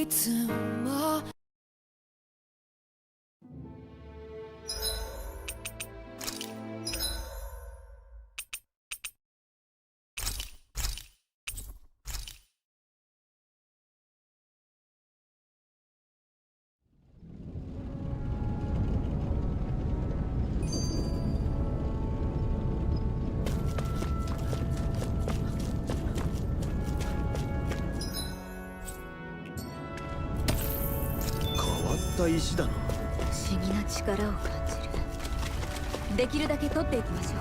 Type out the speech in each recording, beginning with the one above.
つも石だな。不思議な力を感じる。できるだけ取っていきましょう。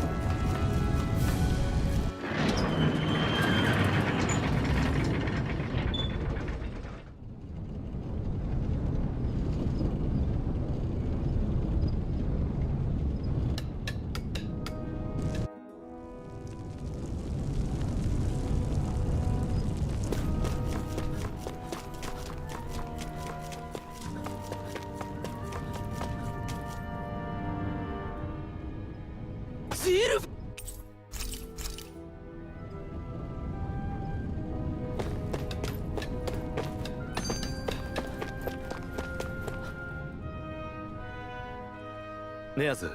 ネアズ、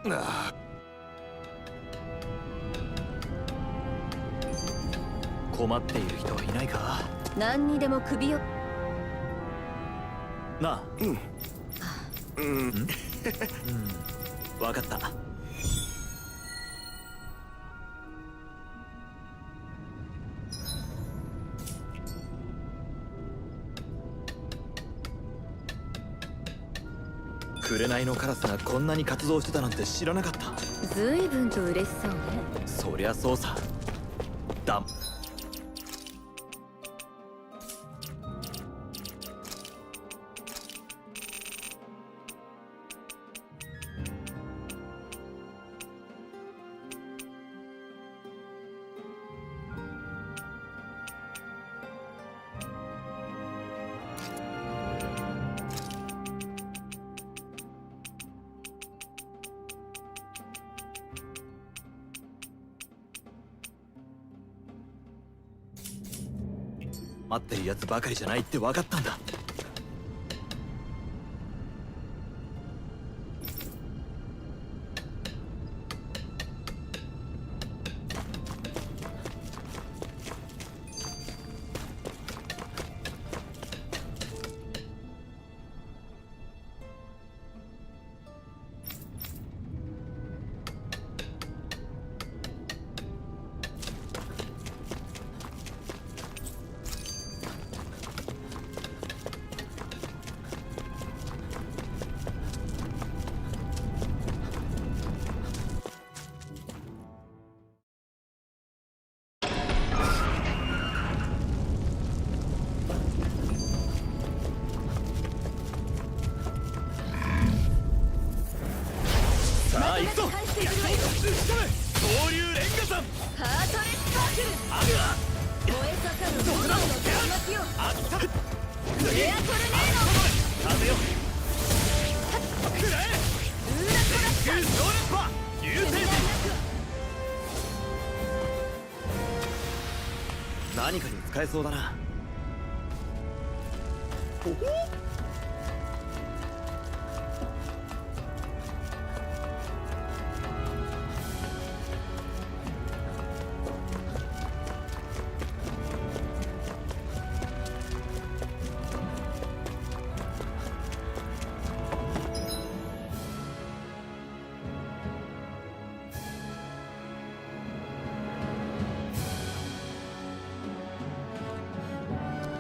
困っている人はいないか？何にでも首を。なあ。分かった。紅のカラスがこんなに活動してたなんて知らなかった。随分と嬉しそうね。そりゃそうさ。だ。待ってるやつばかりじゃないって分かったんだ。さあ行くぞ。恐竜レンガさん。ハートレスパークル。燃え盛る炎の竜巻よ。レアトルネード。風よ。くらえ。ウーラトラッシャー。ソーレンパ流星剣。何かに使えそうだな。おほ。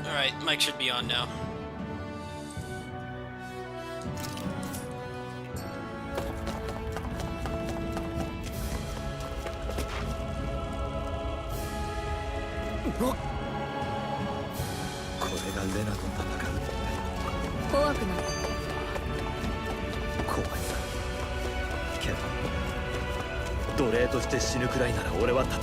Alright, mic should be on now.これがレナと戦う。怖くない。怖いな。けど奴隷として死ぬくらいなら俺は戦う。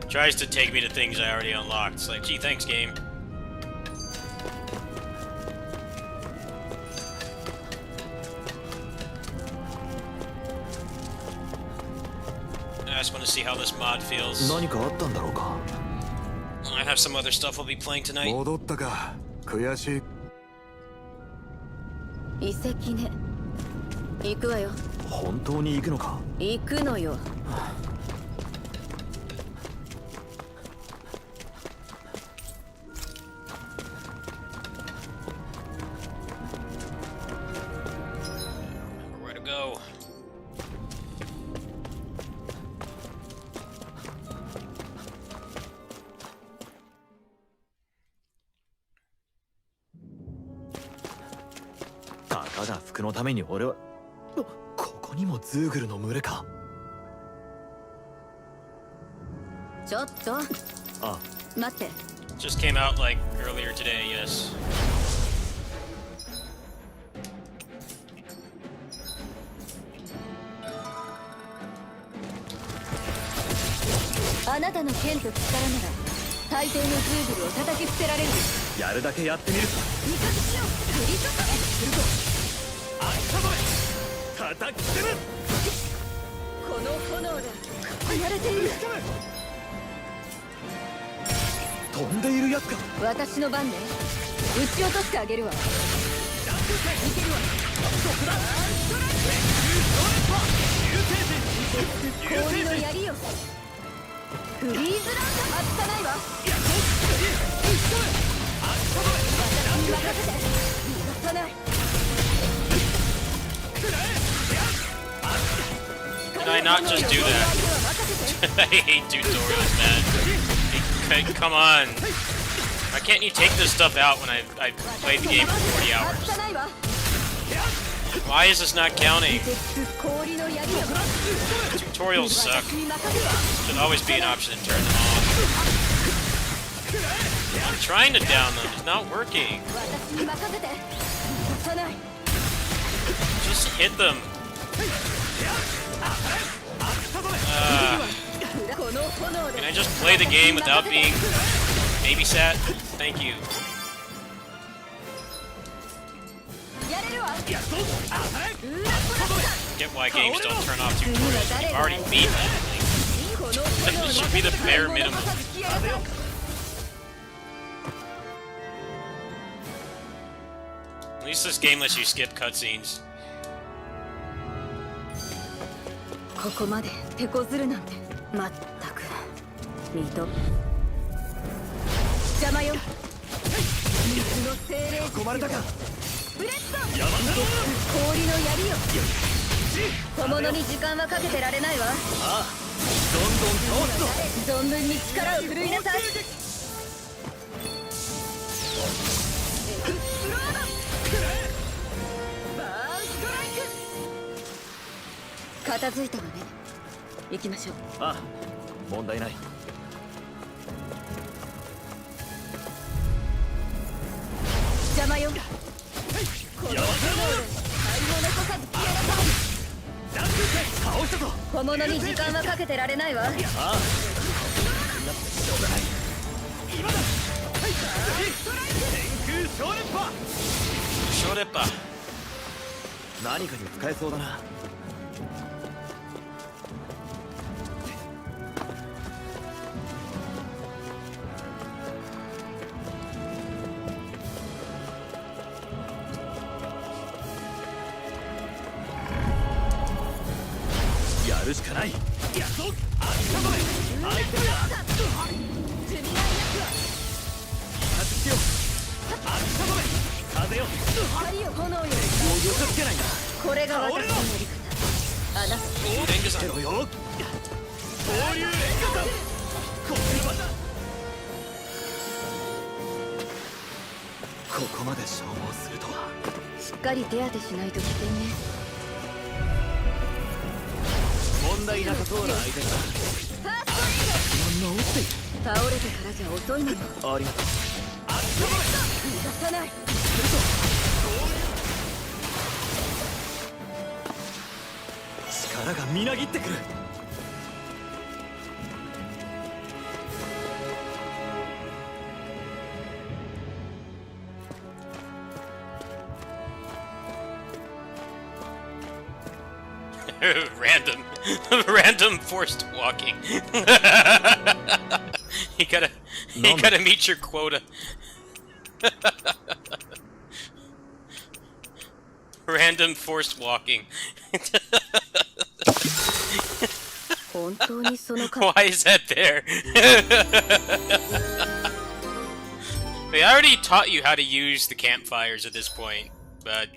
tries to take me to things I already unlocked. It's like, gee, thanks, game. I just want to see how this mod feels. 何かあったんだろうか。 I have some other stuff we'll be playing tonight. 戻ったか。悔しい。遺跡ね。行くわよ。本当に行くのか。行くのよ。Where to go? たかが服のために俺は。ここにもズーグルの群れか。ちょっとあ、待って。 Just came out like earlier today, yes. あなたの剣と力なら大抵のズーグルを叩き捨てられる。やるだけやってみるか。味方しよう。振り注げ。するぞ。あったぞめ。叩き捨てる。この炎だ。囲まれている。飛んでいるやつか。私の番ね。撃ち落としてあげるわ。いけるわ。氷の槍よ。フリーズランド外さないわ。私に任せて。逃がさない。 Can I not just do that? I hate tutorials, man. Come on. Why can't you take this stuff out when I've played the game for 40 hours? Why is this not counting? Tutorials suck. Should always be an option to turn them off. I'm trying to down them. It's not working. Just hit them. Can I just play the game without being babysat? Thank you. Get why games don't turn off tutorials when you've already beat them. This should be the bare minimum. At least this game lets you skip cutscenes. ここまで手こずるなんてまったく見と邪魔よ。水の精霊込まれたか。ブレッド氷の槍よ。小物に時間はかけてられないわ。ああ、どんどん倒すぞ。存分に力を振るいなさい。エクスプロードバーンストライク。片付いたわね。行きましょう。ああ、問題ない。邪魔よ。この炎で買い物こさず消えなさい。倒したぞ。小物に時間はかけてられないわ。ああ、なってしょうがない。今だ。天空小連覇。小連覇。何かに使えそうだな。やるしかない。やっとあったぞめ。相手だ。積み合い役は近づけよ。あったぞめ。風よ。光よ炎よ。寄せつけないな。これが私のやり方。あなたレンゲさん。出ろよ。恐竜連歌だ。これはだ。ここまで消耗するとは。しっかり手当てしないと危険ね。問題なさそうな相手だ。ファーストリー今治っている。ド倒れてからじゃ遅いのよ。ありがとう。逃がさない。力がみなぎってくる。random forced walking. you gotta meet your quota. Random forced walking. Why is that there? They already taught you how to use the campfires at this point, but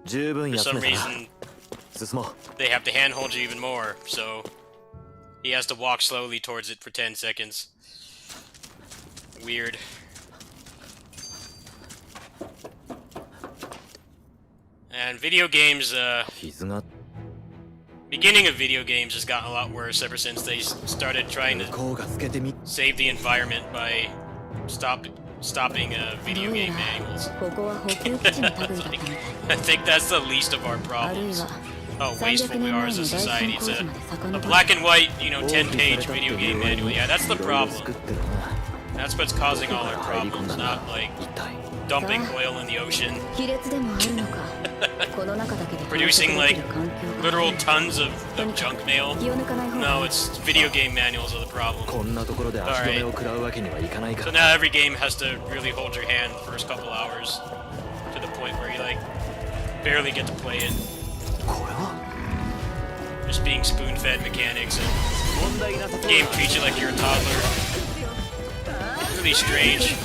for some reason they have to handhold you even more, so he has to walk slowly towards it for 10 seconds. Weird. And video games, beginning of video games has gotten a lot worse ever since they started trying to save the environment by stopping video game manuals. I think that's the least of our problems. How wasteful we are as a society. It's a black and white, 10-page video game manual. Yeah, that's the problem. That's what's causing all our problems, not like dumping oil in the ocean. Producing like literal tons of junk mail. No, it's video game manuals are the problem. Alright. So now every game has to really hold your hand the first couple hours to the point where you like barely get to play it. Just being spoon-fed mechanics and the game treats you like you're a toddler. Really strange.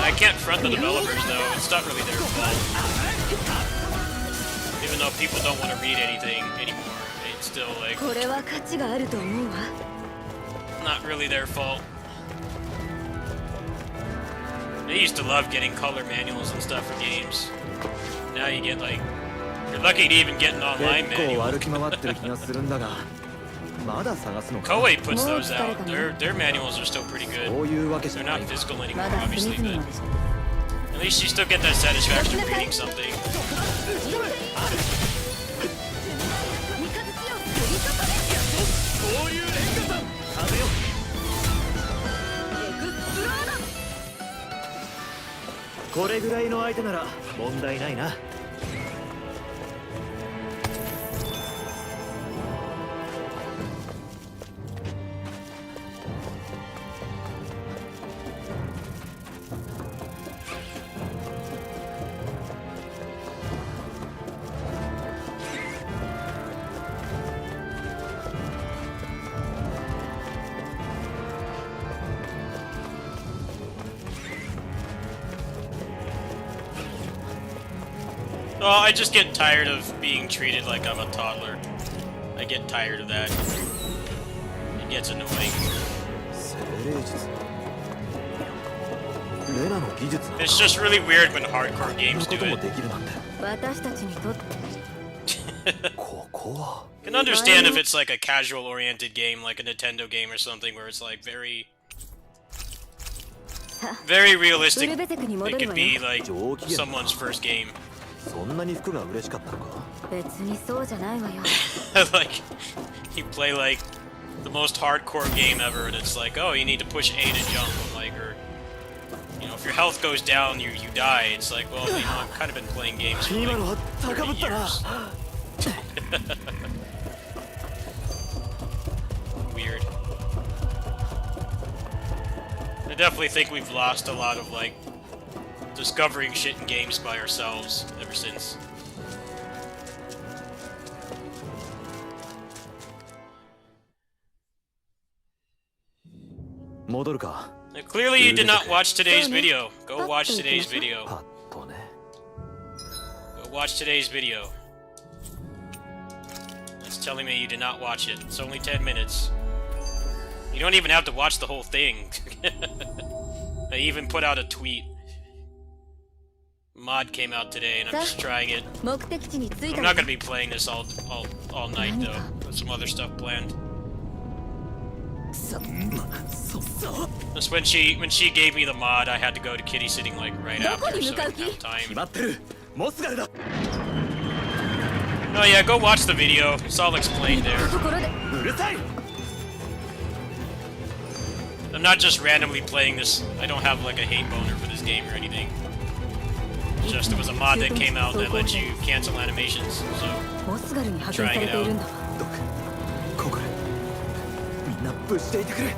I can't front the developers though, it's not really their fault. Even though people don't want to read anything anymore, it's still like not really their fault. I used to love getting color manuals and stuff for games. Now you get like, you're lucky to even get an online manual. Koei puts those out. Their manuals are still pretty good. They're not physical anymore, obviously, but at least you still get that satisfaction of reading something. Oh, I just get tired of being treated like I'm a toddler. I get tired of that. It gets annoying. It's just really weird when hardcore games do it. I can understand if it's like a casual-oriented game, like a Nintendo game or something, where it's like very realistic. It could be like someone's first game. Like, you play like the most hardcore game ever, and it's like, oh, you need to push A to jump, like, or if your health goes down, you die. It's like, well, I've kind of been playing games for like 30 years. Weird. I definitely think we've lost a lot of like discovering shit in games by ourselves ever since. Clearly you did not watch today's video. Go watch today's video. Go watch today's video. That's telling me you did not watch it. It's only 10 minutes. You don't even have to watch the whole thing. I even put out a tweet. Mod came out today and I'm just trying it. I'm not gonna be playing this all night though. With some other stuff planned. Just when she gave me the mod, I had to go to Kitty sitting like right after, so I didn't have 決 time. まってるモスガルだ Oh yeah, go watch the video. It's all explained there. ところでうるさい I'm not just randomly playing this. I don't have like a hate boner for this game or anything. It's just there was a mod that came out that lets you cancel animations. So モスガルに派遣されているんだわドクココルみんな無事でいてくれ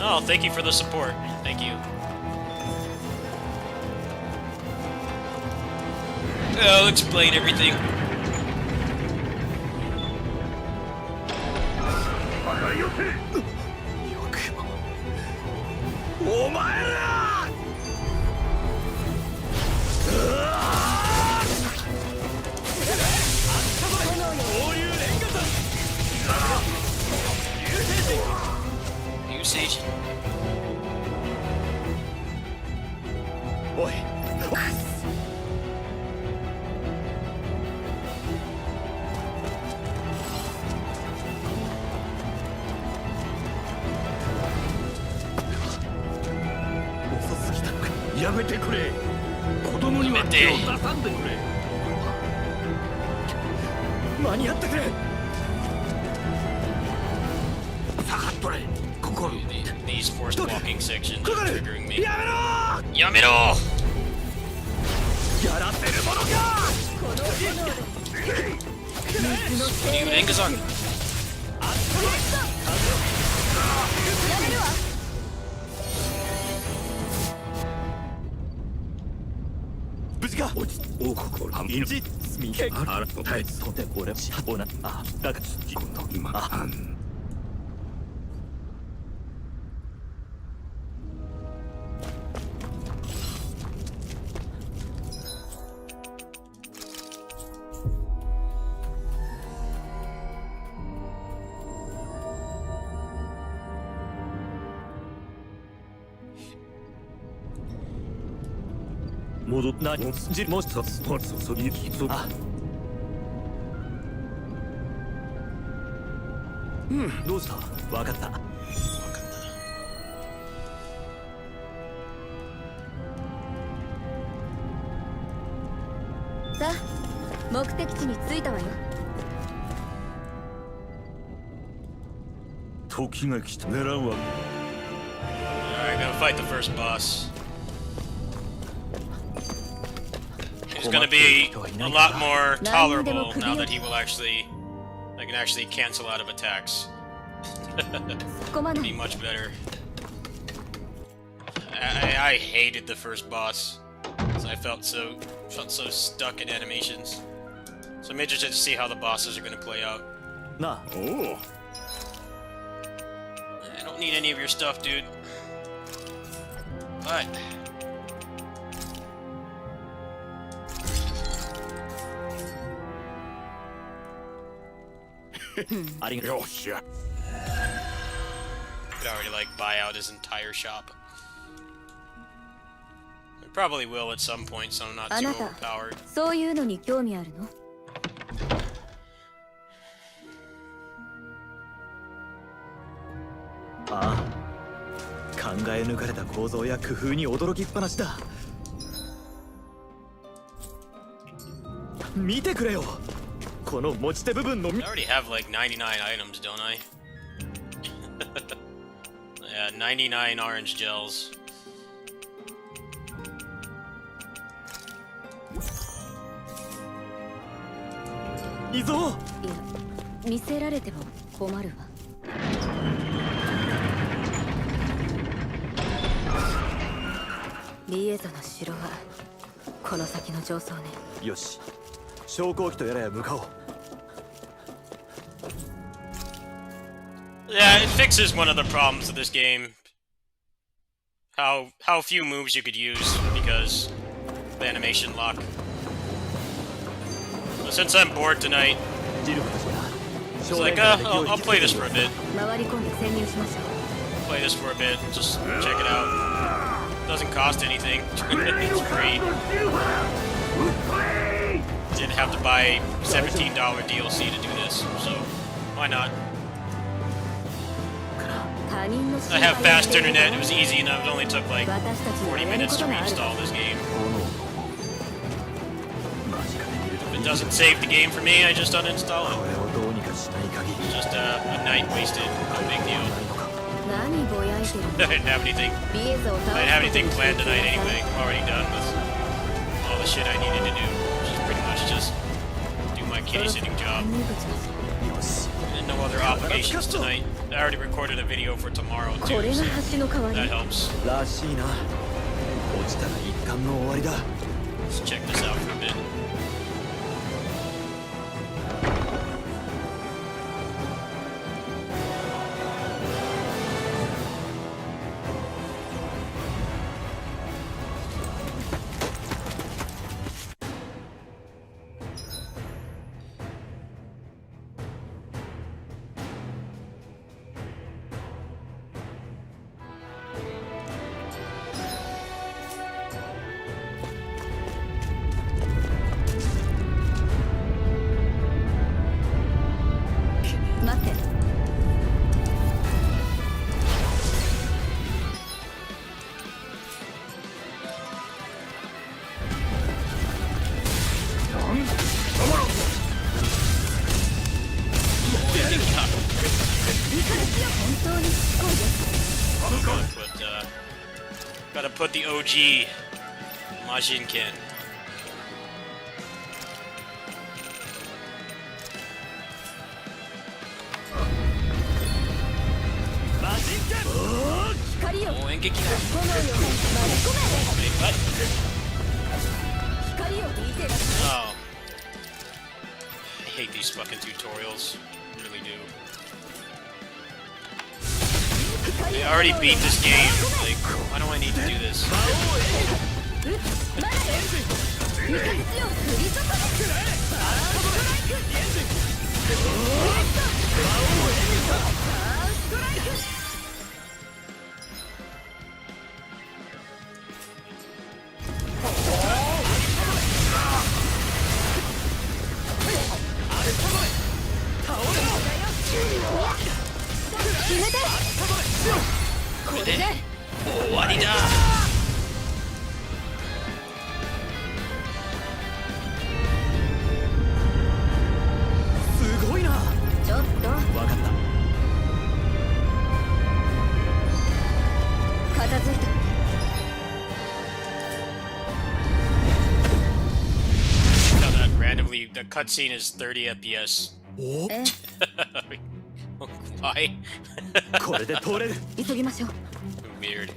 oh, thank you for the support. Thank you. I'll explain everything. よくもお前らUsage. おい 遅すぎたのかやめてくれ子供には手を出さんでくれ間に合ってくれ下がっとれ心 These forced walking sections ココ are ル triggering me. やめろ Yamero! やらせるものかこの炎で水の Dude, Engazon. やめるわ無事かお心インジみけあらはいそて俺おなあだが今度今あ戻っなじもしそそぎそあうんどうしたわかったさあ目的地に着いたわよ時が来た狙うわ Alright, gonna fight the first boss. He's gonna be a lot more tolerable now that he will actually... I can actually cancel out of attacks. 突っ込まな Be い much better. I hated the first boss. 'Cause I felt so stuck in animations. So I'm interested to see how the bosses are gonna play out. なあおお I don't need any of your stuff, dude. But...ありがとうよっしゃ could already like buy out his entire shop. I probably will at some point, so I'm not too Anata. overpowered. そういうのに興味あるのああ考え抜かれた構造や工夫に驚きっぱなしだ見てくれよこの持ち手部分の I already have like 99 items, don't I? Yeah, 99 orange gels. いいぞいや見せられても困るわリエザの城はこの先の上層ねよし昇降機とやらへ向かおう Yeah, it fixes one of the problems of this game. How few moves you could use because of the animation lock. So since I'm bored tonight, ジルクたちが it's like, I'll play this for a bit. 回り込んで潜入しましょ Play this for a bit, just check it out. Doesn't cost anything. It's free. Didn't have to buy $17 DLC to do this, so why not? う大 I have fast internet. It was easy enough. It only took like 40 minutes to reinstall this game. If it doesn't save the game for me, I just uninstall it. It's just a night wasted. No big deal. I didn't have anything. I didn't have anything planned tonight anyway. I'm already done with all the shit I needed to do. Which is pretty much just do my kitty sitting job. And no other obligations tonight. I already recorded a video for tomorrow too, so that helps. らしいな。落ちたら一巻の終わりだ。 Let's check this out for a bit. Gotta put the OG Majinken. Oh, Engeki da. Wait, what? Oh. I hate these fucking tutorials. I really do. I already beat this game. Like, why do I need to do this? The cutscene is 30 FPS. Why? Weird.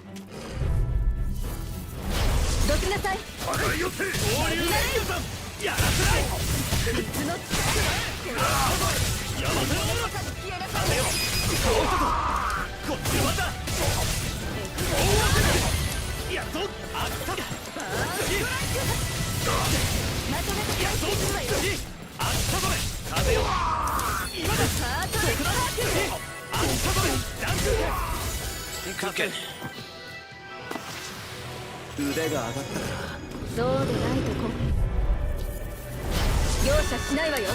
Cooking. 腕が上がったから。そうでないとこ。容赦しないわよ。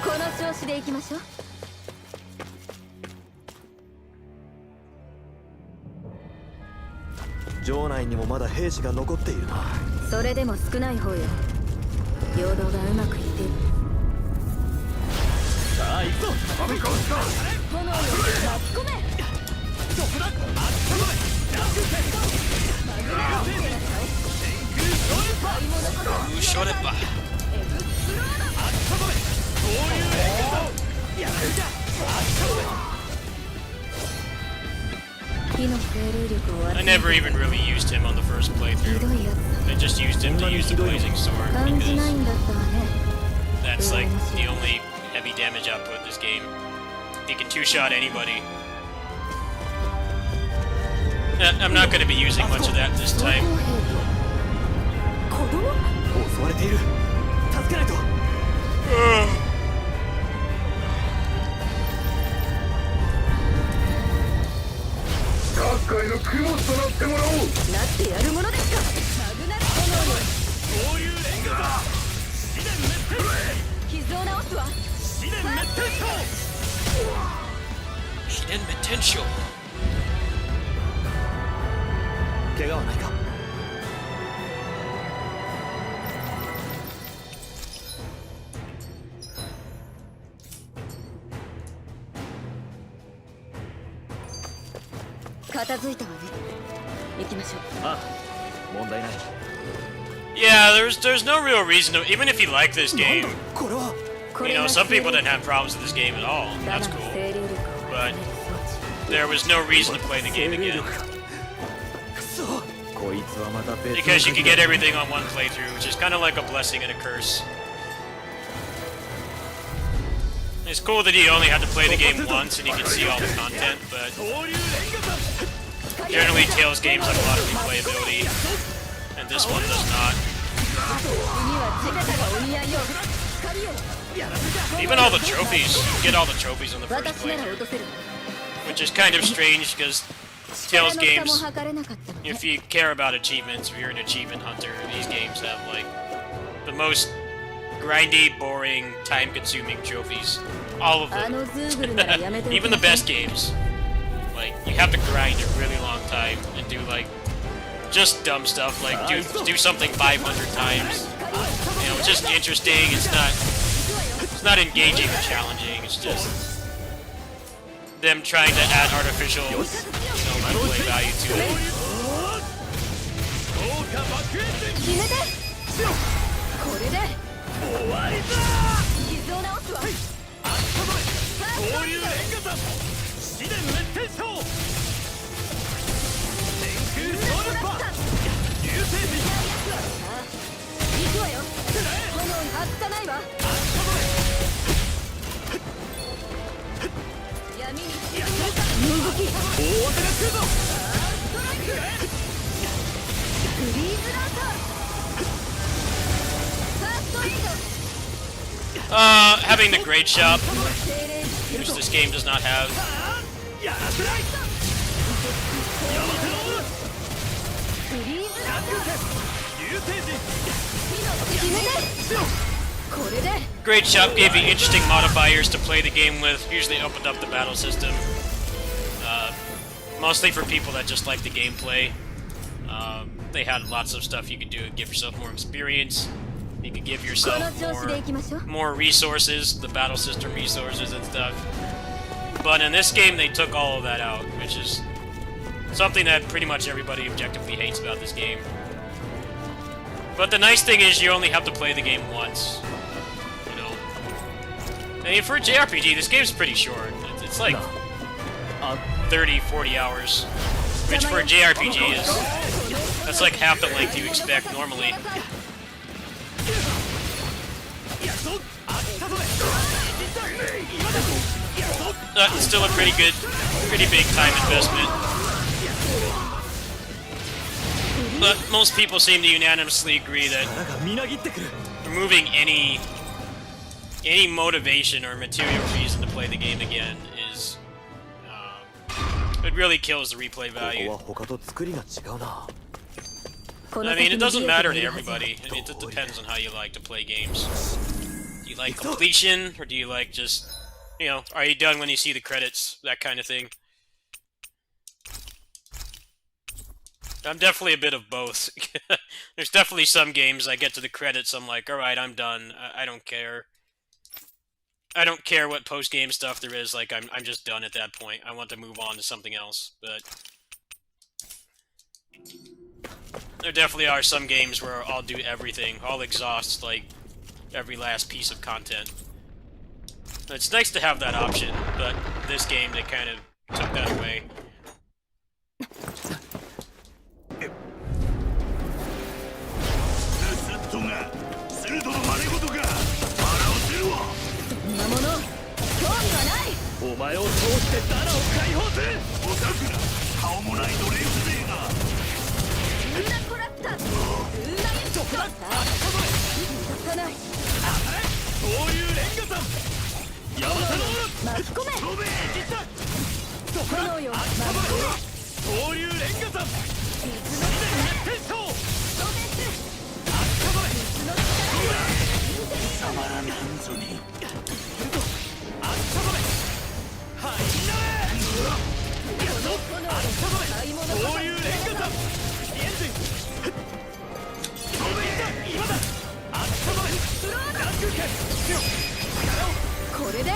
この調子でいきましょう。城内にもまだ兵士が残っているな。それでも少ない方よ。陽動がうまくいっている。さあ行くぞ。炎よ巻き込め。どこだ。Shot it by. 火の精霊力を I never even really used him on the first playthrough. I just used him to use the blazing sword 感じない because んだったわね。 that's like the only heavy damage output in this game. He can two-shot anybody. I'm not going to be using much of that this time. 子供？襲われている。助けないと。各界の供物となってもらおう。なってやるものですか。マグナル炎よ。potential. 怪我はないか。片付いたわね。行きましょう。ああ、問題ない。 Yeah, there's no real reason to, even if you like this game, これは you know, some people didn't have problems with this game at all. That's cool. But there was no reason to play the game again. くそ、こいつはまた別の Because you could get everything on one playthrough, which is kind of like a blessing and a curse. It's cool that you only have to play the game once and you can see all the content, but generally Tales games have a lot of replayability, and this one does not. Even all the trophies, you get all the trophies on the first playthrough, which is kind of strange because Tales games, if you care about achievements, if you're an achievement hunter, these games have like the most grindy, boring, time-consuming trophies. All of them. Even the best games. Like, you have to grind a really long time and do like just dumb stuff like do something 500 times. You know, it's just interesting, it's not engaging or challenging, it's just them trying to add artificial, you know, replay value to it. これで終わりだ。傷を直すわ。恐竜連火山試練滅天章天空ソウルパ流星人行くわよ。炎に外さないわ。闇に動き。大技が来るぞ。ストライク。フリーズランター。ファーストエイド。Having the grade shop, which this game does not have. やらせない。フリーズランター。流星人決めて。これで。Grade shop gave you interesting modifiers to play the game with. Usually opened up the battle system. Mostly for people that just like the gameplay. They had lots of stuff you could do to give yourself more experience. You could give yourself more resources, the battle system resources and stuff. But in this game, they took all of that out, which is something that pretty much everybody objectively hates about this game. But the nice thing is you only have to play the game once. You know, I mean, for a JRPG, this game's pretty short. It's like 30, 40 hours, which for a JRPG that's like half the length you expect normally. It's still a pretty big time investment. But most people seem to unanimously agree that removing any motivation or material reason to play the game again is it really kills the replay value. I mean, it doesn't matter to everybody. I mean, it depends on how you like to play games. Do you like completion, or do you like just, you know, are you done when you see the credits? That kind of thing. I'm definitely a bit of both. There's definitely some games I get to the credits, I'm like, alright, I'm done. I don't care. I don't care what post-game stuff there is, like, I'm just done at that point. I want to move on to something else, but there definitely are some games where I'll do everything. I'll exhaust, like, every last piece of content. It's nice to have that option, but this game, they kind of took that away. お前を通してダナを解放する。おたくな顔もない奴隷不正が。ルーナコラプター。ルーナイントだ。出さない。そういうレンガさん。ヤマタの巻き込め。飛べ。炎よ。巻き込め。そういうレンガさん。水の力。天章。ドメス。水の力。貴様らなんぞに。あったまれ。はいなれ。これで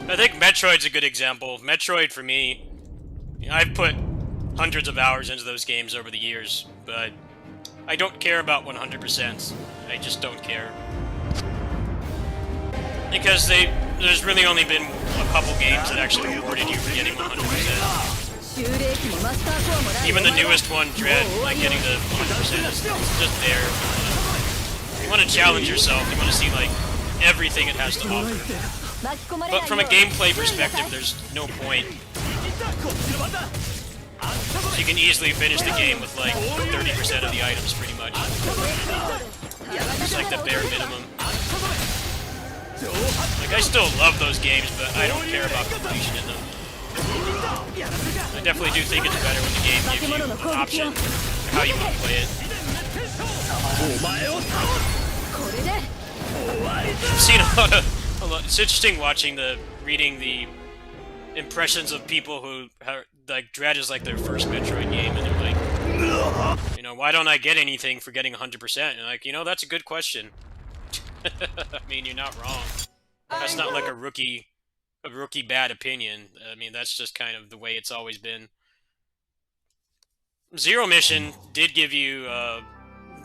I think Metroid's a good example. Metroid, for me, I've put hundreds of hours into those games over the years, but I don't care about 100%. I just don't care. Because there's really only been a couple games that actually rewarded you for getting 100%. 修霊機もマスターコアもない Even the newest one, Dread, like getting the 100% is just there. You want to challenge yourself, you want to see like everything it has to offer. 巻き込まれない But from a gameplay perspective, there's no point. So you can easily finish the game with like 30% of the items, pretty much. It's like the bare minimum. Like, I still love those games, but I don't care about completion in them. I definitely do think it's better when the game gives you an option for how you want to play it. これで I've seen a lot. It's interesting reading the impressions of people who like Dread is like their first Metroid game, and they're like, you know, why don't I get anything for getting 100%? And like, you know, that's a good question. I mean, you're not wrong. That's not like a rookie bad opinion. I mean, that's just kind of the way it's always been. Zero Mission did give you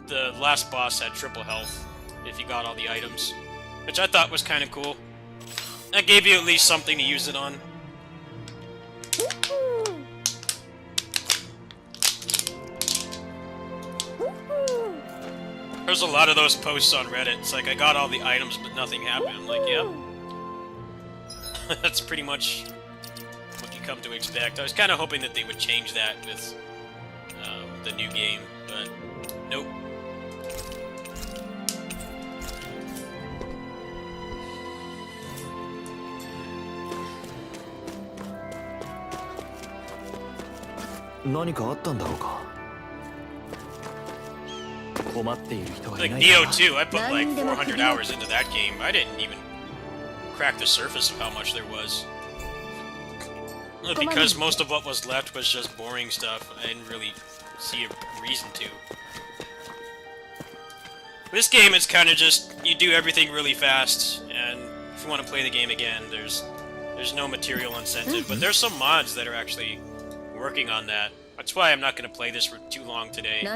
the last boss had triple health if you got all the items, which I thought was kind of cool. That gave you at least something to use it on. There's a lot of those posts on Reddit. It's like, I got all the items, but nothing happened. I'm like, yep. That's pretty much what you come to expect. I was kind of hoping that they would change that with the new game, but nope. Like Neo 2, I put like 400 hours into that game. I didn't even crack the surface of how much there was. Because most of what was left was just boring stuff. I didn't really see a reason to. This game is kind of just, you do everything really fast, and if you want to play the game again, there's no material incentive. But there's some mods that are actually working on that. That's why I'm not going to play this for too long today.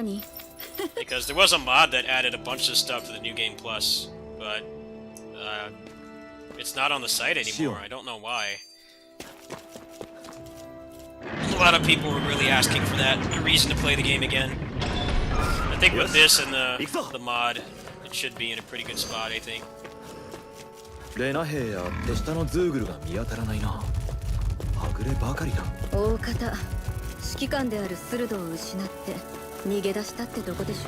Because there was a mod that added a bunch of stuff to the New Game Plus, but it's not on the site anymore. I don't know why. A lot of people were really asking for that, a reason to play the game again. I think with this and the mod, it should be in a pretty good spot, I think. レナ兵や手下のズーグルが見当たらないな。はぐればかりだ。大方指揮官であるスルドを失って逃げ出したってとこでしょ。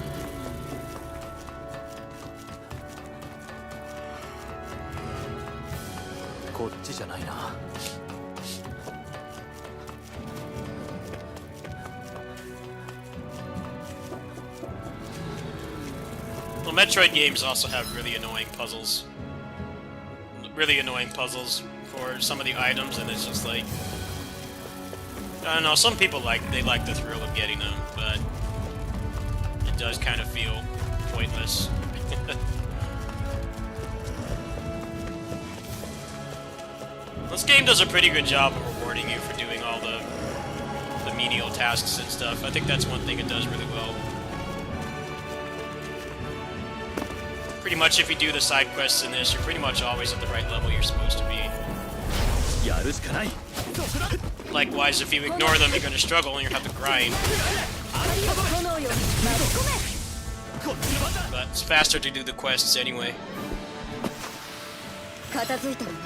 こっちじゃないな。Well, Metroid games also have really annoying puzzles. Really annoying puzzles for some of the items, and it's just like, I don't know, some people like the thrill of getting them, but it does kind of feel pointless. This game does a pretty good job of rewarding you for doing all the menial tasks and stuff. I think that's one thing it does really well. Pretty much if you do the side quests in this, you're pretty much always at the right level you're supposed to be. Likewise, if you ignore them, you're going to struggle and you have to grind. But it's faster to do the quests anyway. 片付いたのね。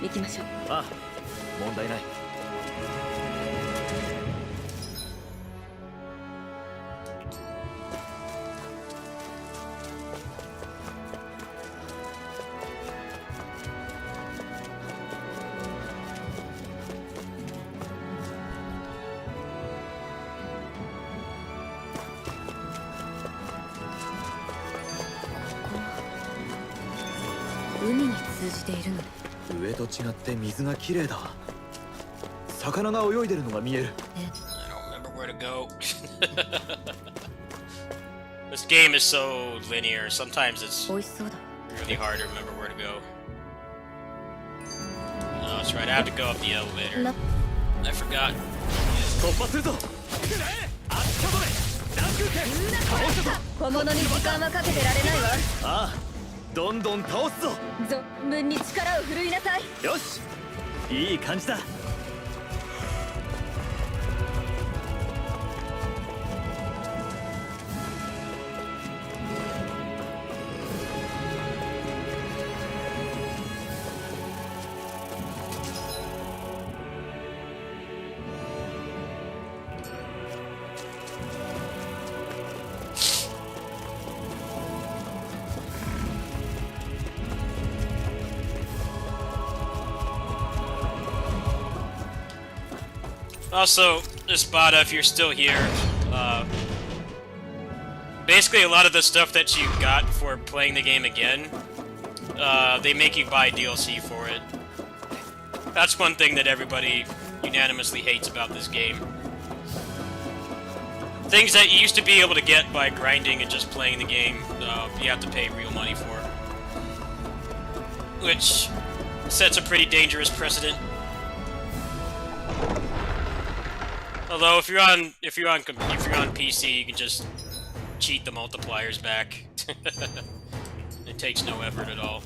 行きましょう。ああ、問題ない。海に通じているのね。上と違って水がきれいだ。魚が泳いでるのが見える。I don't remember where to go. This game is so linear, sometimes it's 美味しそうだ really hard to remember where to go. Oh, that's right, I have to go up the elevator. な I forgot. 突破するぞあっちゃどれ南空拳倒すぞ小物に時間はかけてられないわああどんどん倒すぞ存分に力を振るいなさいよしいい感じだAlso, Espada, if you're still here, basically a lot of the stuff that you got for playing the game again, they make you buy DLC for it. That's one thing that everybody unanimously hates about this game. Things that you used to be able to get by grinding and just playing the game, you have to pay real money for. Which sets a pretty dangerous precedent. Although if you're on PC, you can just cheat the multipliers back. It takes no effort at all.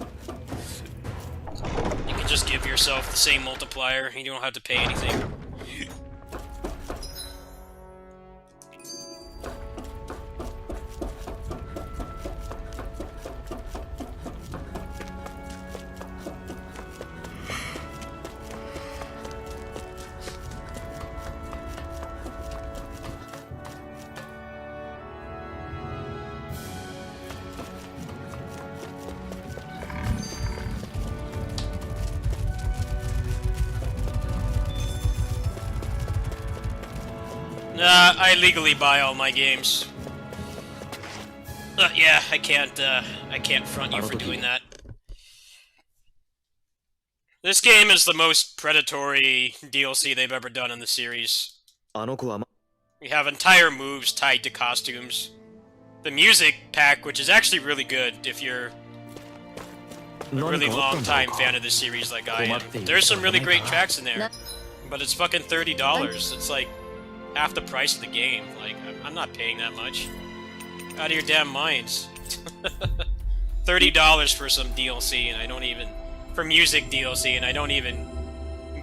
You can just give yourself the same multiplier. You don't have to pay anything. I legally buy all my games. Yeah, I can't front you for doing that. This game is the most predatory DLC they've ever done in the series. We have entire moves tied to costumes. The music pack, which is actually really good if you're a really long-time fan of the series like I am. There's some really great tracks in there. But it's fucking $30. It's like half the price of the game. Like, I'm not paying that much. Out of your damn minds. $30 for some DLC, and I don't even... For music DLC, and I don't even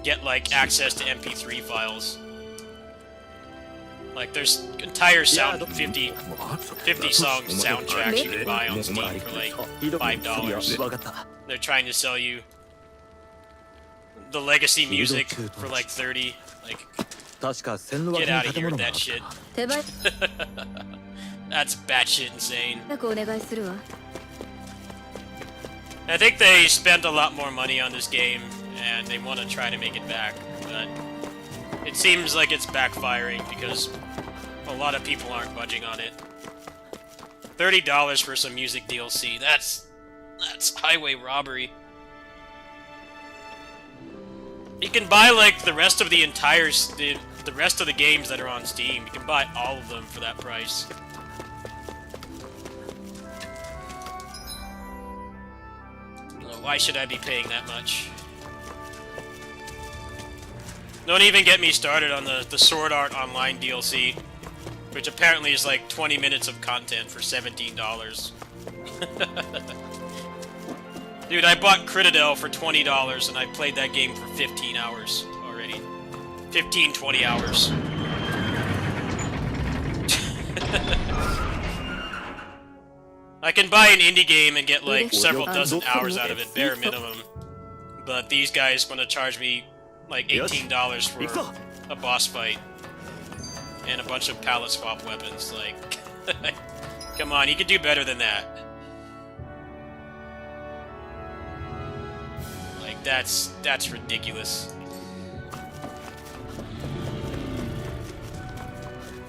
get, like, access to MP3 files. Like, there's entire 50 song soundtracks you can buy on Steam for, like, $5. They're trying to sell you the legacy music for, like, $30. Like... Get out of here with that shit. 手配 That's batshit insane. なくお願いするわ I think they spent a lot more money on this game, and they want to try to make it back, but it seems like it's backfiring because a lot of people aren't budging on it. $30 for some music DLC, that's highway robbery. You can buy, like, the rest of the entire... the rest of the games that are on Steam. You can buy all of them for that price. Why should I be paying that much? Don't even get me started on the Sword Art Online DLC, which apparently is like 20 minutes of content for $17. Dude, I bought Critadel for $20 and I played that game for 15 hours already. 15, 20 hours. I can buy an indie game and get like several dozen hours out of it, bare minimum. But these guys want to charge me like $18 for a boss fight. And a bunch of palette swap weapons, like... Come on, you can do better than that. Like, that's ridiculous.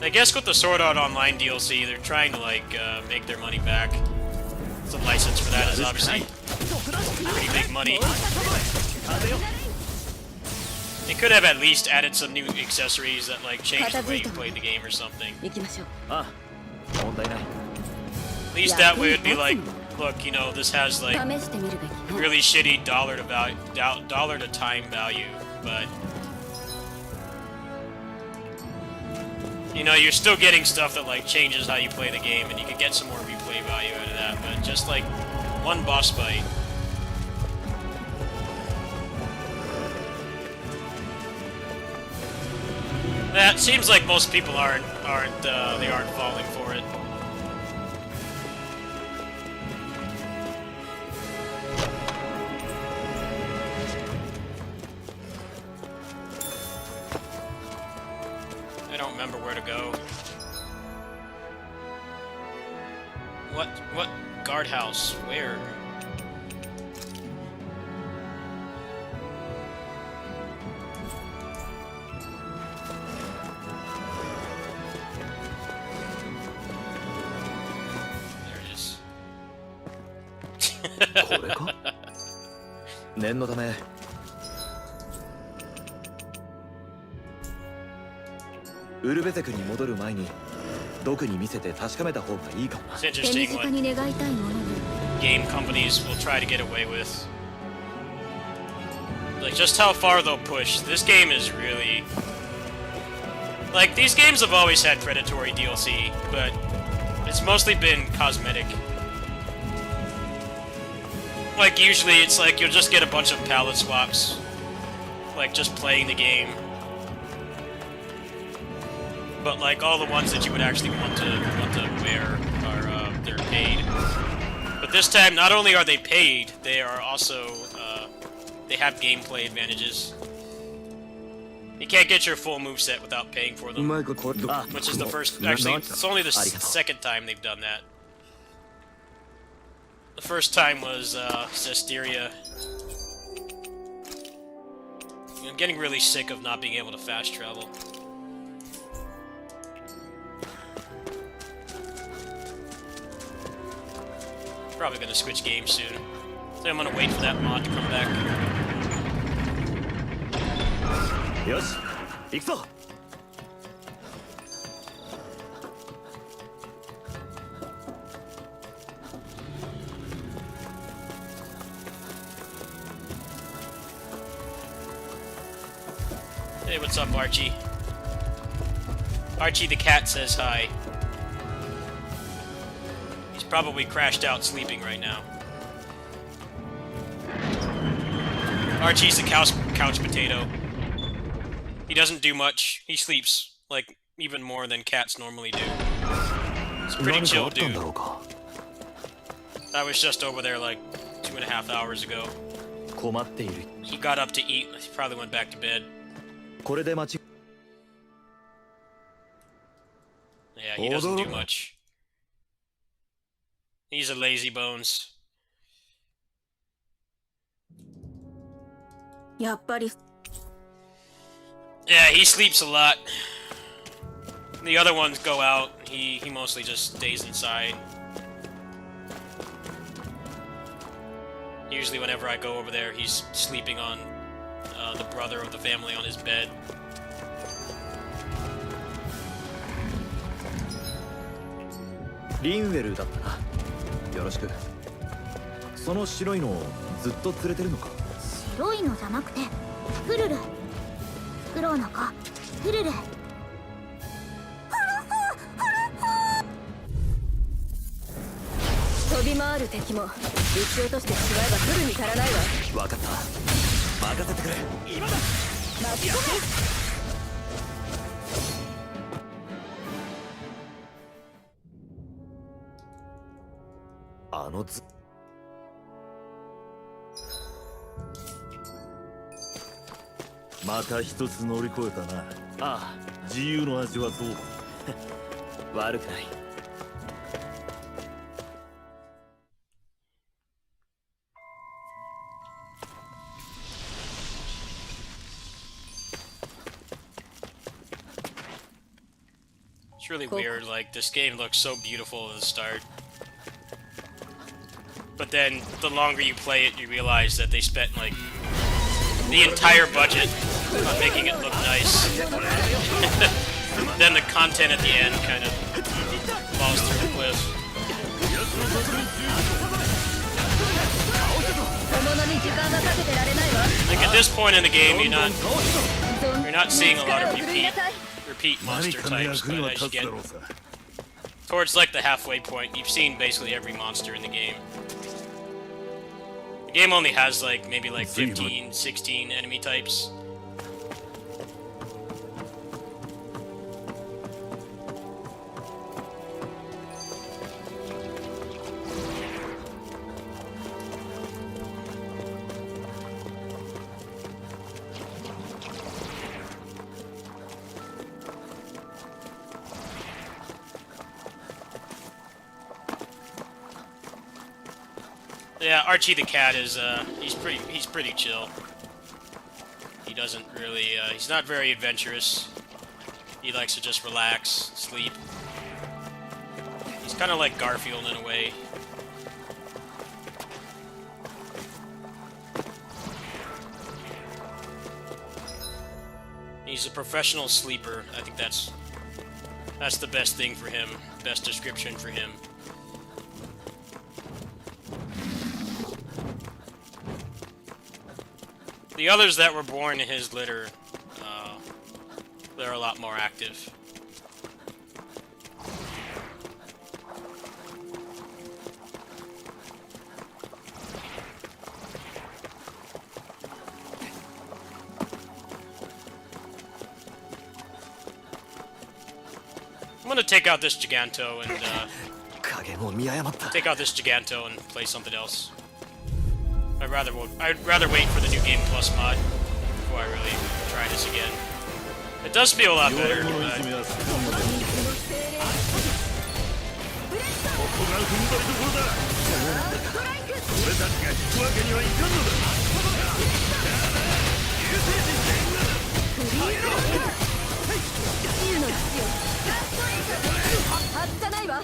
I guess with the Sword Art Online DLC, they're trying to, like, make their money back. The license for that is obviously pretty big money. They could have at least added some new accessories that, like, changed the way you played the game or something. At least that way it'd be like, look, you know, this has like 試してみるべきね really shitty dollar to time value, but you know, you're still getting stuff that like changes how you play the game, and you can get some more replay value out of that. But just like one boss fight. That seems like most people aren't falling for it. I don't remember where to go. What guardhouse? Where? There it is. これか念のためウルベゼクに戻る前にドクに見せて確かめた方がいいかもな It's 手 interesting 短 what に願いたいものね game companies will try to get away with. Like, just how far they'll push. This game is really... Like, these games have always had predatory DLC, but it's mostly been cosmetic. Like, usually it's like you'll just get a bunch of palette swaps. Like, just playing the game. But, like, all the ones that you would actually want to wear are, they're paid. But this time, not only are they paid, they are also, they have gameplay advantages. You can't get your full moveset without paying for them. Which is the first, actually, it's only the second time they've done that. The first time was, Zestiria. I'm getting really sick of not being able to fast travel. Probably gonna switch games soon. So I'm gonna wait for that mod to come back. よし行くぞ Hey, what's up, Archie? Archie the cat says hi. He's probably crashed out sleeping right now. Archie's the couch potato. He doesn't do much. He sleeps, like, even more than cats normally do. It's a pretty chill dude. I was just over there, like, 2.5 hours ago. 困っている He got up to eat. He probably went back to bed. これで間違 Yeah, he doesn't do much. He's a lazy bones. やっぱり Yeah, he sleeps a lot. The other ones go out. He mostly just stays inside. Usually whenever I go over there, he's sleeping on the brother of the family on his bed. リンウェルだったなよろしくその白いのをずっと連れてるのか白いのじゃなくてフルルフクロウの子フルル飛び回る敵も撃ち落としてしまえばフルに足らないわわかった任せてくれ今だ巻き込めあの図また一つ乗り越えたなああ自由の味はどう悪くない It's really weird, like, this game looks so beautiful at the start. But then, the longer you play it, you realize that they spent, like, the entire budget on making it look nice. Then the content at the end kind of falls through the cliff. Like at this point in the game, you're not seeing a lot of repeat monster 何かの types, 役に but は as 立 you つだ get ろうさ towards like the halfway point, you've seen basically every monster in the game. The game only has like maybe like 15, 16 enemy types. Yeah, Archie the cat is he's pretty chill. He doesn't really he's not very adventurous. He likes to just relax, sleep. He's kind of like Garfield in a way. He's a professional sleeper. I think that's the best thing for him. Best description for him. The others that were born in his litter, they're a lot more active. I'm gonna take out this Giganto and take out this Giganto and play something else. I'd rather wait for the new Game Plus mod before I really try this again. It does feel a lot better. ここが踏ん張りどころだ俺たちが引くわけにはいかんのだ流星人上げろ竜の父よ外さないわ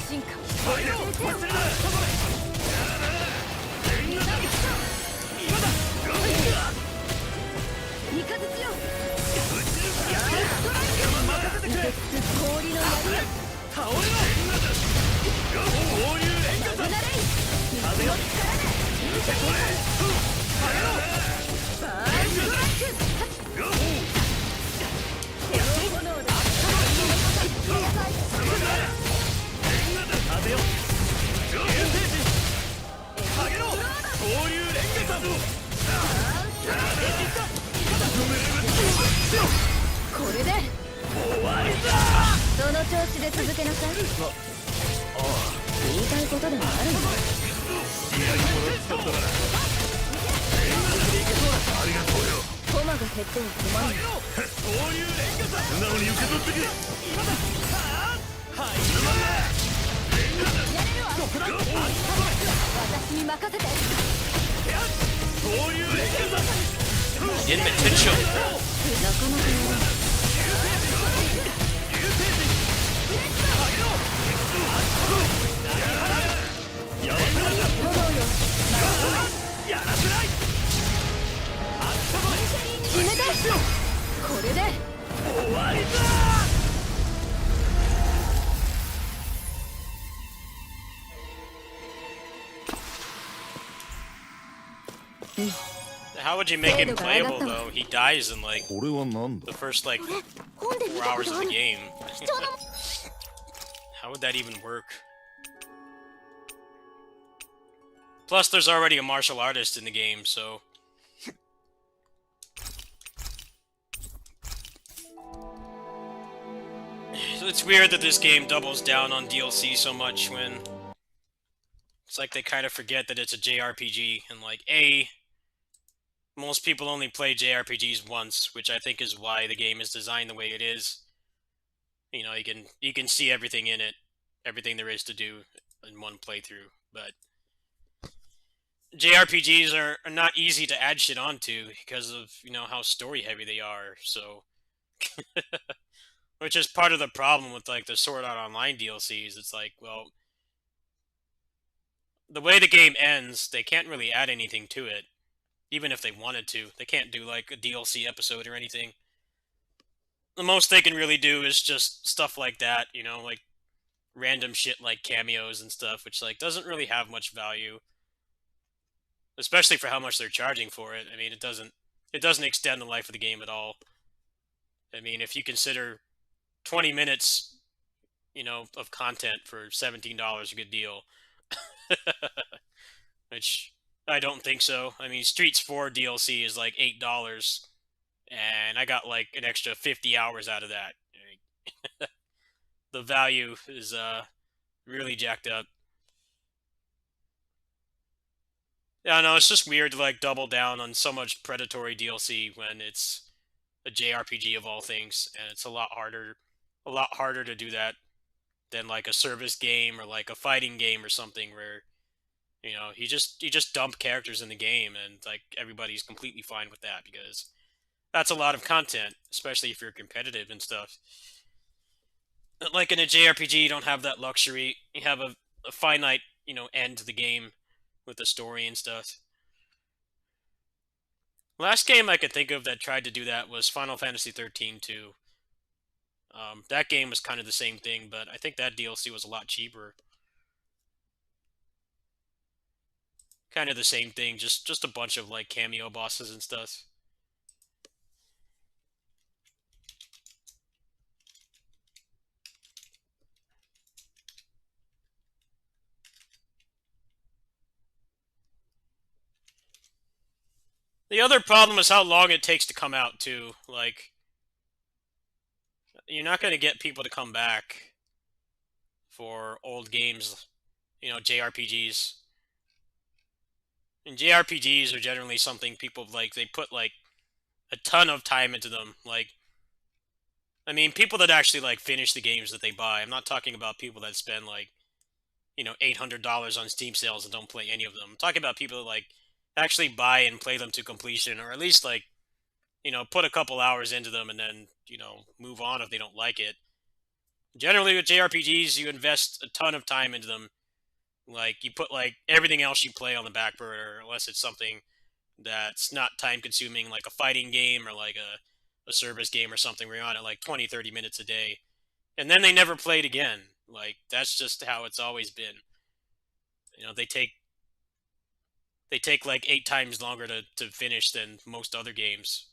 進化上げろ忘れな三日月よ任せてくれ氷の槍よ倒れろ放流連火だなれい風の力で受け取れ上げろバーストライク手の炎で風よ流星人上げろ放流連火だこれで終わりだその調子で続けなさい言いたいことでもあるのありがとうよコマが減っては困る放流連火だ素直に受け取ってくれ今だはいやれるわ私に任せて放流連火だ In potential. なかなかやらないやらせない決めたこれで終わりだHow would you make him playable though? He dies in like これはなんだ the first like 本で見 4たこ hours と of あ the る game. 貴重な How would that even work? Plus, there's already a martial artist in the game, so... It's weird that this game doubles down on DLC so much when... It's like they kind of forget that it's a JRPG, and like, most people only play JRPGs once, which I think is why the game is designed the way it is. You know, you can see everything in it, everything there is to do in one playthrough, but... JRPGs are not easy to add shit onto because of, you know, how story heavy they are, so... Which is part of the problem with, like, the Sword Art Online DLCs. It's like, well... The way the game ends, they can't really add anything to it. Even if they wanted to. They can't do, like, a DLC episode or anything. the most they can really do is just stuff like that, you know, like random shit like cameos and stuff, which like doesn't really have much value, especially for how much they're charging for it. I mean, it doesn't extend the life of the game at all. I mean, if you consider 20 minutes, you know, of content for $17 a good deal, which I don't think so. I mean, Streets 4 DLC is like $8, and I got like an extra 50 hours out of that. The value is really jacked up. Yeah, no, it's just weird to like double down on so much predatory DLC when it's a JRPG of all things, and it's a lot harder to do that than like a service game or like a fighting game or something where you know you just dump characters in the game and like everybody's completely fine with that because that's a lot of content, especially if you're competitive and stuff. Like in a JRPG, you don't have that luxury. You have a finite, you know, end to the game with the story and stuff. Last game I could think of that tried to do that was Final Fantasy 13 too. That game was kind of the same thing, but I think that DLC was a lot cheaper. Kind of the same thing, just a bunch of like cameo bosses and stuff. The other problem is how long it takes to come out too. Like you're not going to get people to come back for old games, you know, JRPGs. And JRPGs are generally something people like they put like a ton of time into them. Like I mean, people that actually like finish the games that they buy. I'm not talking about people that spend like, you know, $800 on Steam sales and don't play any of them. I'm talking about people that like actually buy and play them to completion or at least like, you know, put a couple hours into them and then, you know, move on if they don't like it. Generally with JRPGs, you invest a ton of time into them. Like you put like everything else you play on the back burner unless it's something that's not time consuming like a fighting game or like a service game or something where you're on it like 20, 30 minutes a day. And then they never played again. Like that's just how it's always been. You know, they take like 8 times longer to finish than most other games.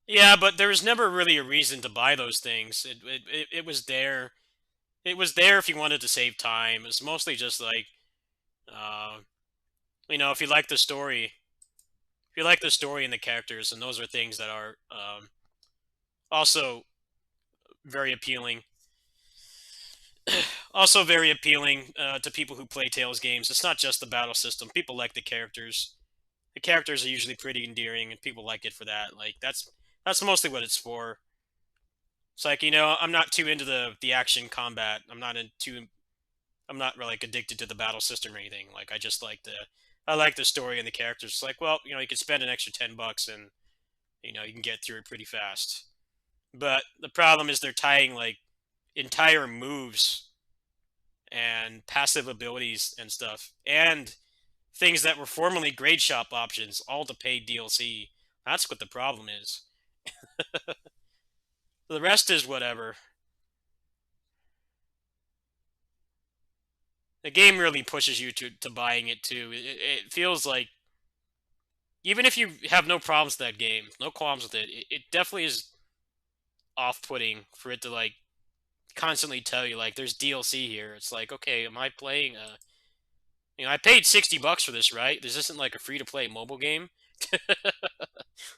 Yeah, but there was never really a reason to buy those things. It was there. It was there if you wanted to save time. It's mostly just like, uh, you know, if you like the story, if you like the story and the characters, and those are things that are also very appealing. Also very appealing to people who play Tales games. It's not just the battle system. People like the characters. The characters are usually pretty endearing, and people like it for that. Like that's mostly what it's for. It's like you know, I'm not too into the action combat. I'm not really like addicted to the battle system or anything. Like I like the story and the characters. It's like well, you know, you can spend an extra $10 and you know you can get through it pretty fast. But the problem is they're tying like entire moves and passive abilities and stuff and things that were formerly grade shop options all to paid DLC. That's what the problem is. The rest is whatever. The game really pushes you to buying it too. It feels like even if you have no problems with that game, no qualms with it, it definitely is off-putting for it to like constantly tell you like there's DLC here. It's like okay, am I playing a you know I paid $60 for this, right? This isn't like a free-to-play mobile game.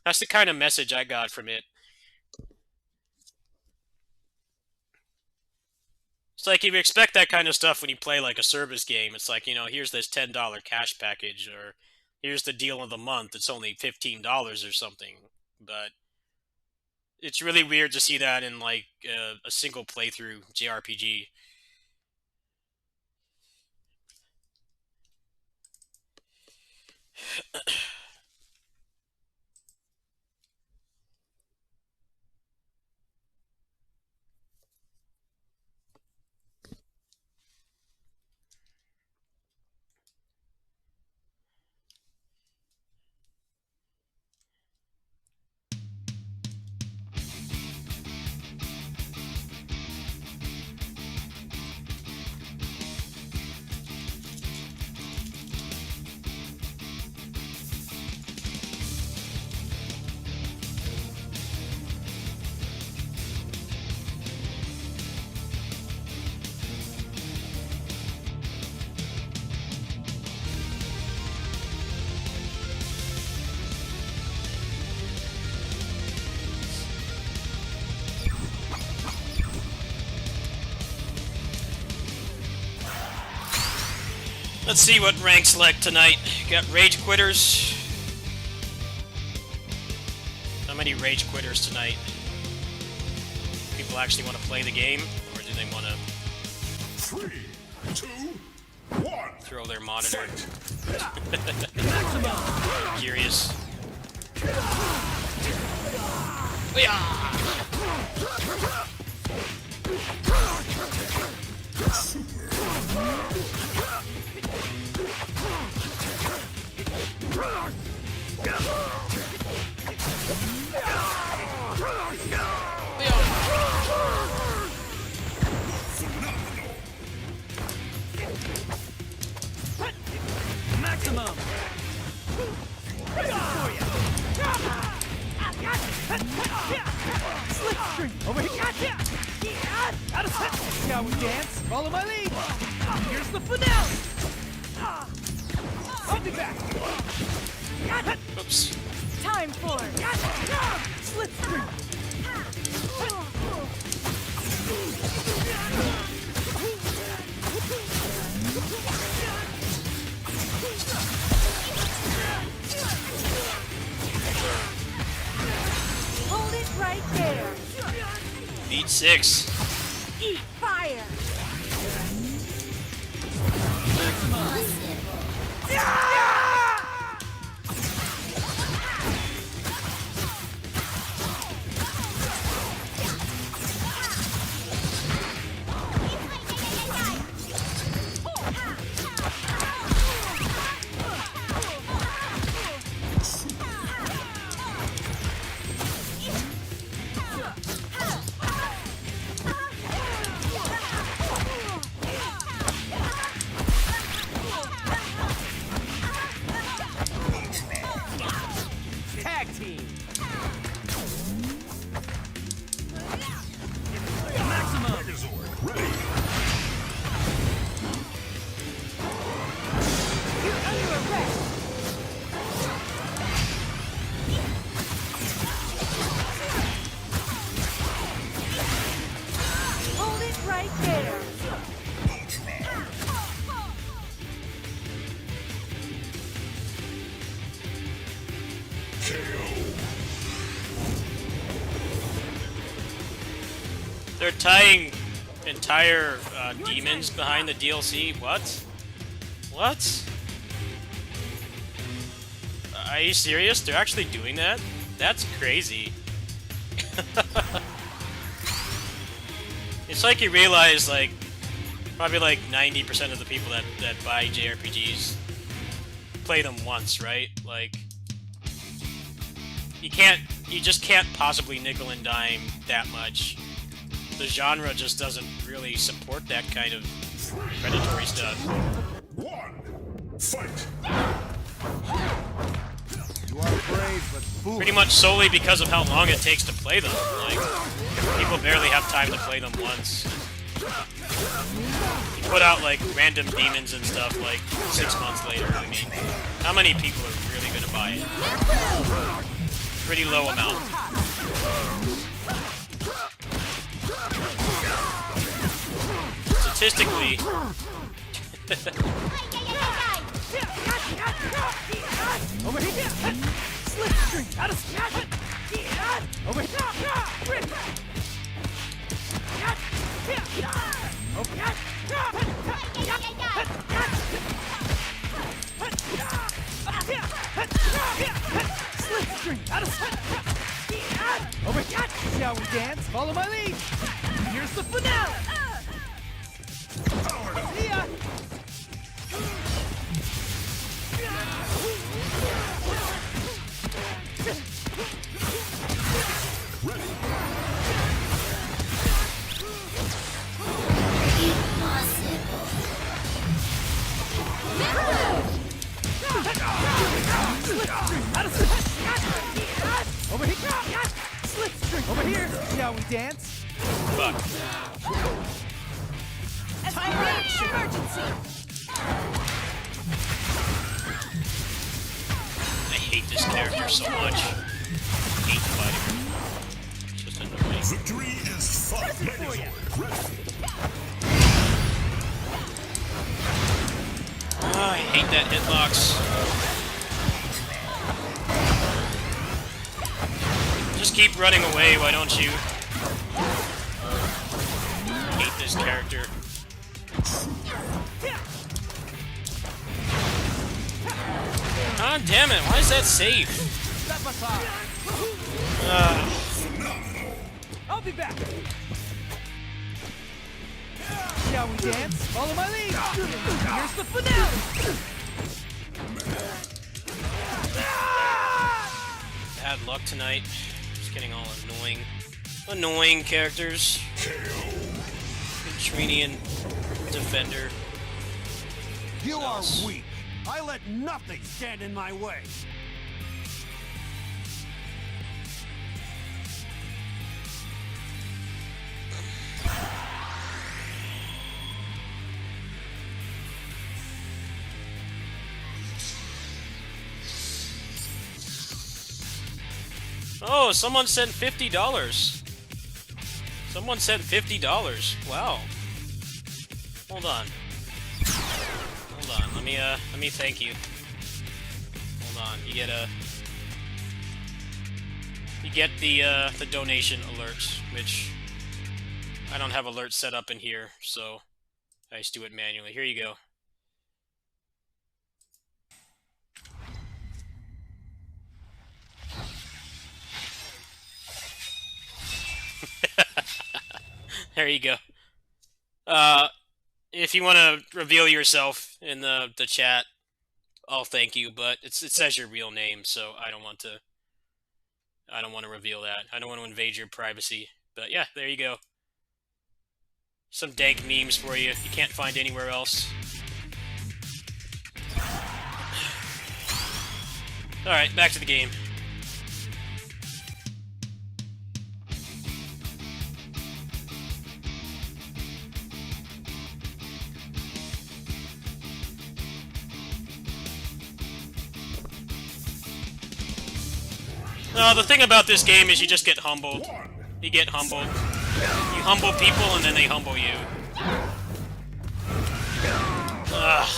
That's the kind of message I got from it. It's like if you expect that kind of stuff when you play like a service game, it's like, you know, here's this $10 cash package or here's the deal of the month. It's only $15 or something. But it's really weird to see that in like a single playthrough JRPG. Let's see what rank select tonight. Got Rage Quitters. How many Rage Quitters tonight? People actually want to play the game, or do they want to 3, 2, 1. throw their monitor? Curious. Maximum. Slipstream over here. Out of sight. See how we dance? Follow my lead. Here's the finale. Something back. Oops. Time for Slipstream. hold it right there. Beat 6. Eat fire. Tag team. Megazord, ready. Hold it right there. They're tying entire demons behind the DLC. What? What? Are you serious? They're actually doing that? That's crazy. It's like you realize, like, probably like 90% of the people that buy JRPGs play them once, right? Like, you just can't possibly nickel and dime that much. The genre just doesn't really support that kind of predatory stuff. 1. Fight. You are brave but foolish. Pretty much solely because of how long it takes to play them. Like, people barely have time to play them once. You put out, like, random demons and stuff, like, 6 months later. I mean, how many people are really gonna buy it? Pretty low amount. Statistically... Over here. Slipstream. Out of over here. Slipstream. Out of over here. See how we dance? Follow my lead. Here's the finale. See ya. Over here! Slipstream! Over here! See how we dance? Fuck. Emergency. I hate this character so much. I hate fighting her. It's just annoying. Victory is fun. Megazord, ready. hate that hitbox. Just keep running away, why don't you? Hate this character. God damn it, why is that safe? I'll be back. Shall we dance? Follow my lead. Here's the finale. Bad luck tonight. Just getting all annoying characters. Trinian defender. You are weak. I let nothing stand in my way. Oh, someone sent $50. Someone sent $50. Wow. Hold on. Hold on. Let me thank you. Hold on. You get the donation alerts, which I don't have alerts set up in here, so I just do it manually. Here you go. There you go. If you want to reveal yourself in the chat, I'll thank you. But it says your real name, so I don't want to reveal that. I don't want to invade your privacy. But yeah, there you go. Some dank memes for you. You can't find anywhere else. All right, back to the game. No, the thing about this game is you just get humbled. You get humbled. You humble people and then they humble you. Ugh.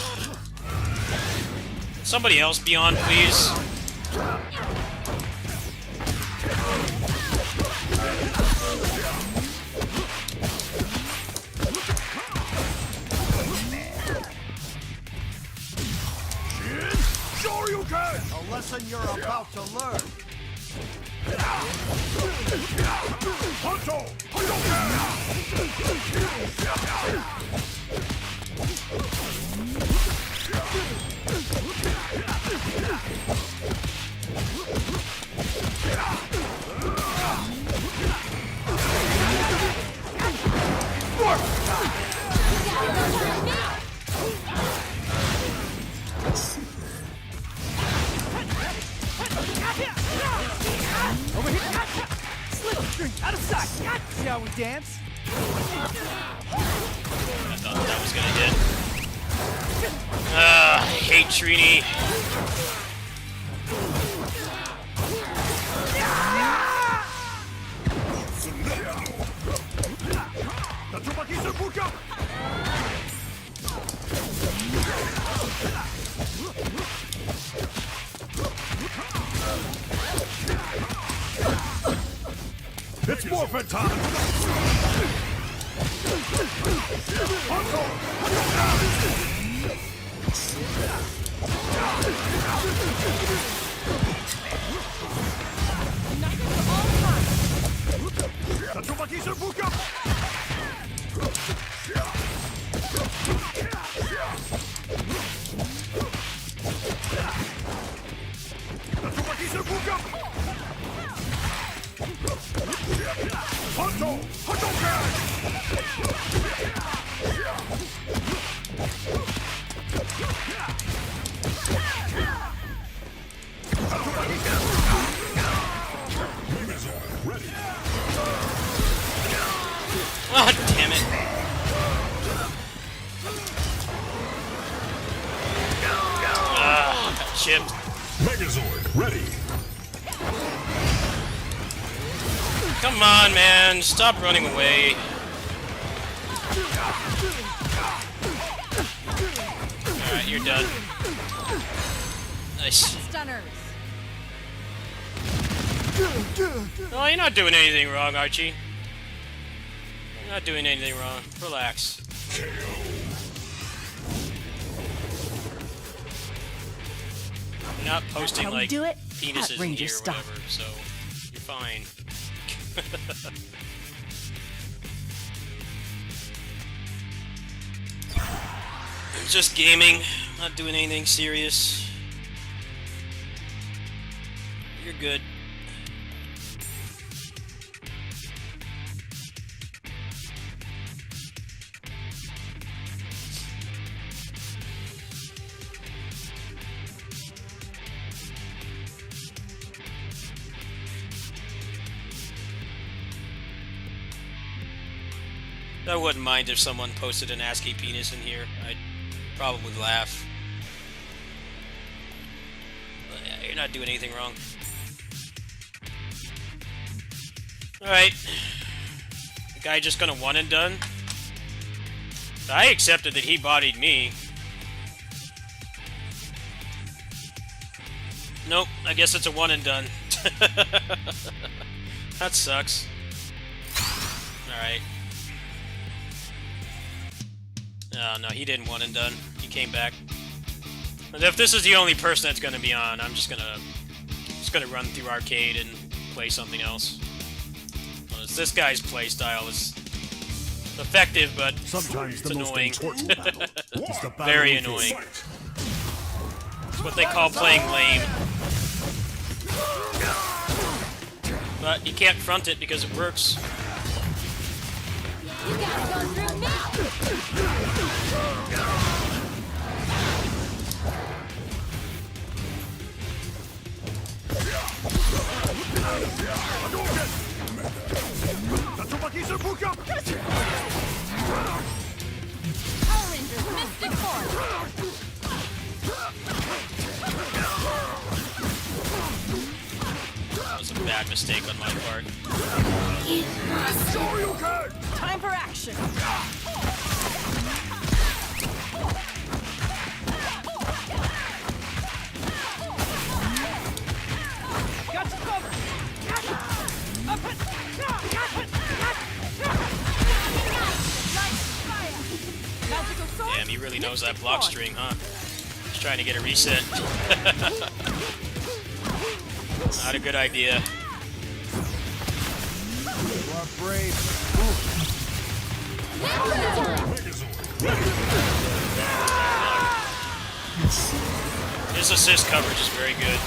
Somebody else be on, please. Sure you can! A lesson you're about to learn. Over here. Slip string out of sight. Shall we dance? I thought that was gonna hit. I hate Trini. It's morphin' time! Ah, damn it. Got chipped. Megazord, ready. Come on, man. Stop running away. Alright, you're done. Nice. Stunners. No, you're not doing anything wrong, Archie. You're not doing anything wrong. Relax. You're not posting how we like do it? penises At in Ranger here or stuff. whatever, so you're fine. Just gaming, not doing anything serious. You're good. I wouldn't mind if someone posted an ASCII penis in here. I'd probably laugh. But yeah, you're not doing anything wrong. Alright. The guy just gonna one and done? I accepted that he bodied me. Nope, I guess it's a one and done. That sucks. Alright. No, he didn't one and done. He came back. And if this is the only person that's gonna be on, I'm just gonna run through arcade and play something else. Well, this guy's playstyle is effective, but Sometimes it's the most annoying. important battle is the battle Very of the annoying. Fight. It's what they call playing lame. But you can't front it because it works. You gotta go through now. Power Rangers Mystic Force. That was a bad mistake on my part. Time for action. Got you covered. Magical sword. Damn, he really knows that block string, huh? He's trying to get a reset. Not a good idea. You are brave. His assist coverage is very good.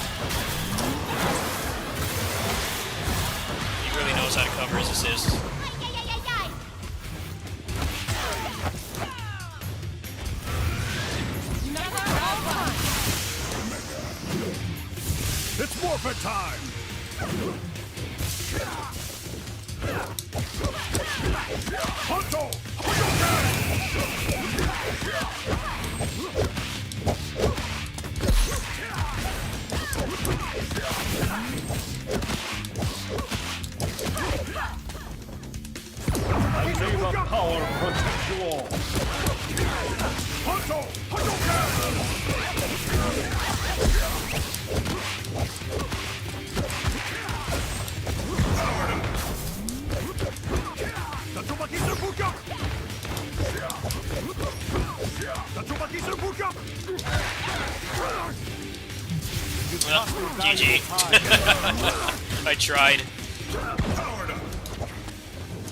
He really knows how to cover his assists. It's forfeit time! Hunto! Power protect you all. Hunto! Well, GG. I tried. Powered up.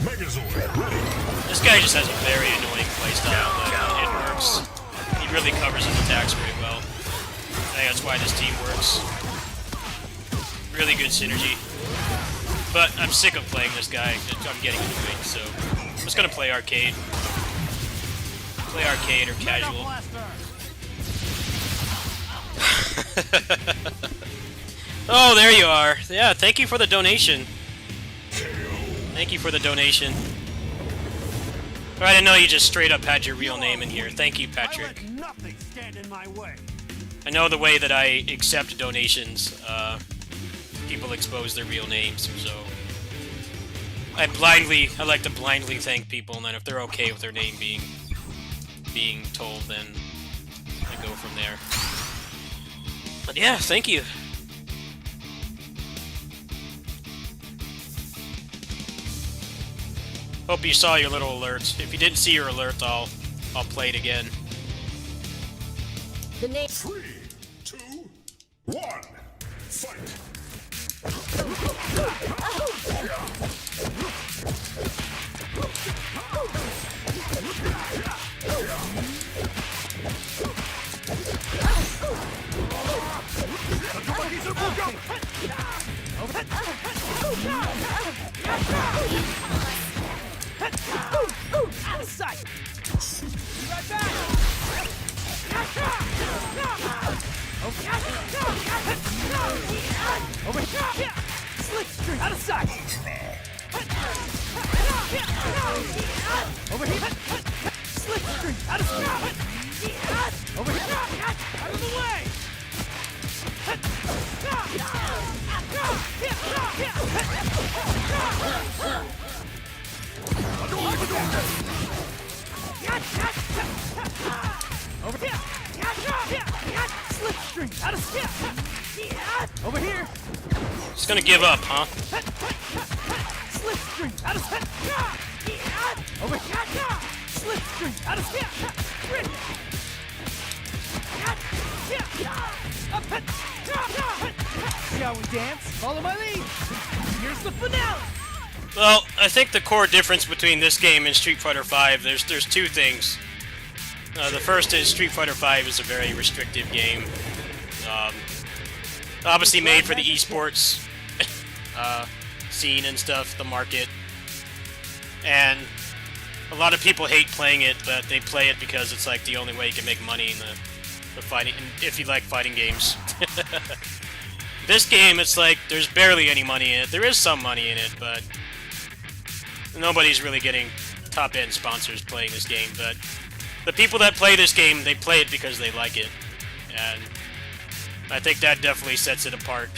Megazord ready. This guy just has a very annoying playstyle, but it works. He really covers his attacks very well. I think that's why this team works. Really good synergy. But I'm sick of playing this guy. I'm getting annoyed, so I'm just gonna play arcade. Play arcade or casual. Oh, there you are. Yeah, thank you for the donation. Thank you for the donation. I didn't know you just straight up had your real name in here. Thank you, I Patrick. let nothing stand in my way. I know the way that I accept donations, people expose their real names, so I like to blindly thank people, and then if they're okay with their name being told, then I go from there. But yeah, thank you. Hope you saw your little alerts. If you didn't see your alert, I'll play it again. The name. 3, 2, 1, fight! Out of sight. Be right back. Over here. Slipstream. Out of sight. Over here. Slipstream. Out of sight. Over here. Out of the way. Over here. Slipstream. Out of sight. Over here. Just gonna give up, huh? Slipstream. Out of sight. Over here. Slipstream. Out of sight. Shall we dance? Follow my lead. Here's the finale. Well, I think the core difference between this game and Street Fighter V, there's two things. The first is Street Fighter V is a very restrictive game. Obviously made for the esports scene and stuff, the market. And a lot of people hate playing it, but they play it because it's like the only way you can make money in the fighting, if you like fighting games. This game, it's like there's barely any money in it. There is some money in it, but nobody's really getting top-end sponsors playing this game. But the people that play this game, they play it because they like it, and I think that definitely sets it apart.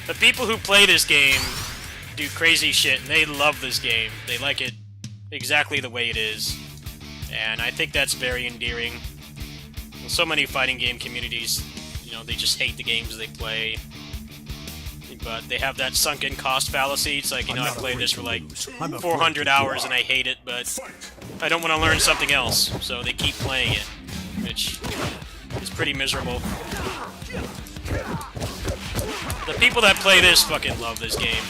The people who play this game do crazy shit, and they love this game. They like it exactly the way it is, and I think that's very endearing. So many fighting game communities, you know, they just hate the games they play, but they have that sunken cost fallacy. It's like, you know, I played this for like 400 hours and I hate it, but I don't want to learn something else, so they keep playing it, which is pretty miserable. The people that play this fucking love this game.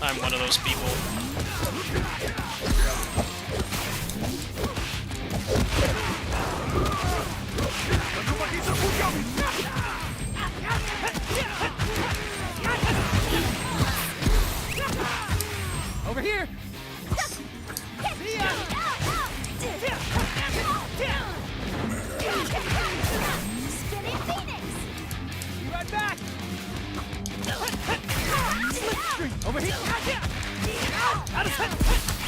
I'm one of those people. Over here. See ya. Be right back. Slipstream. Over here. Out of sight.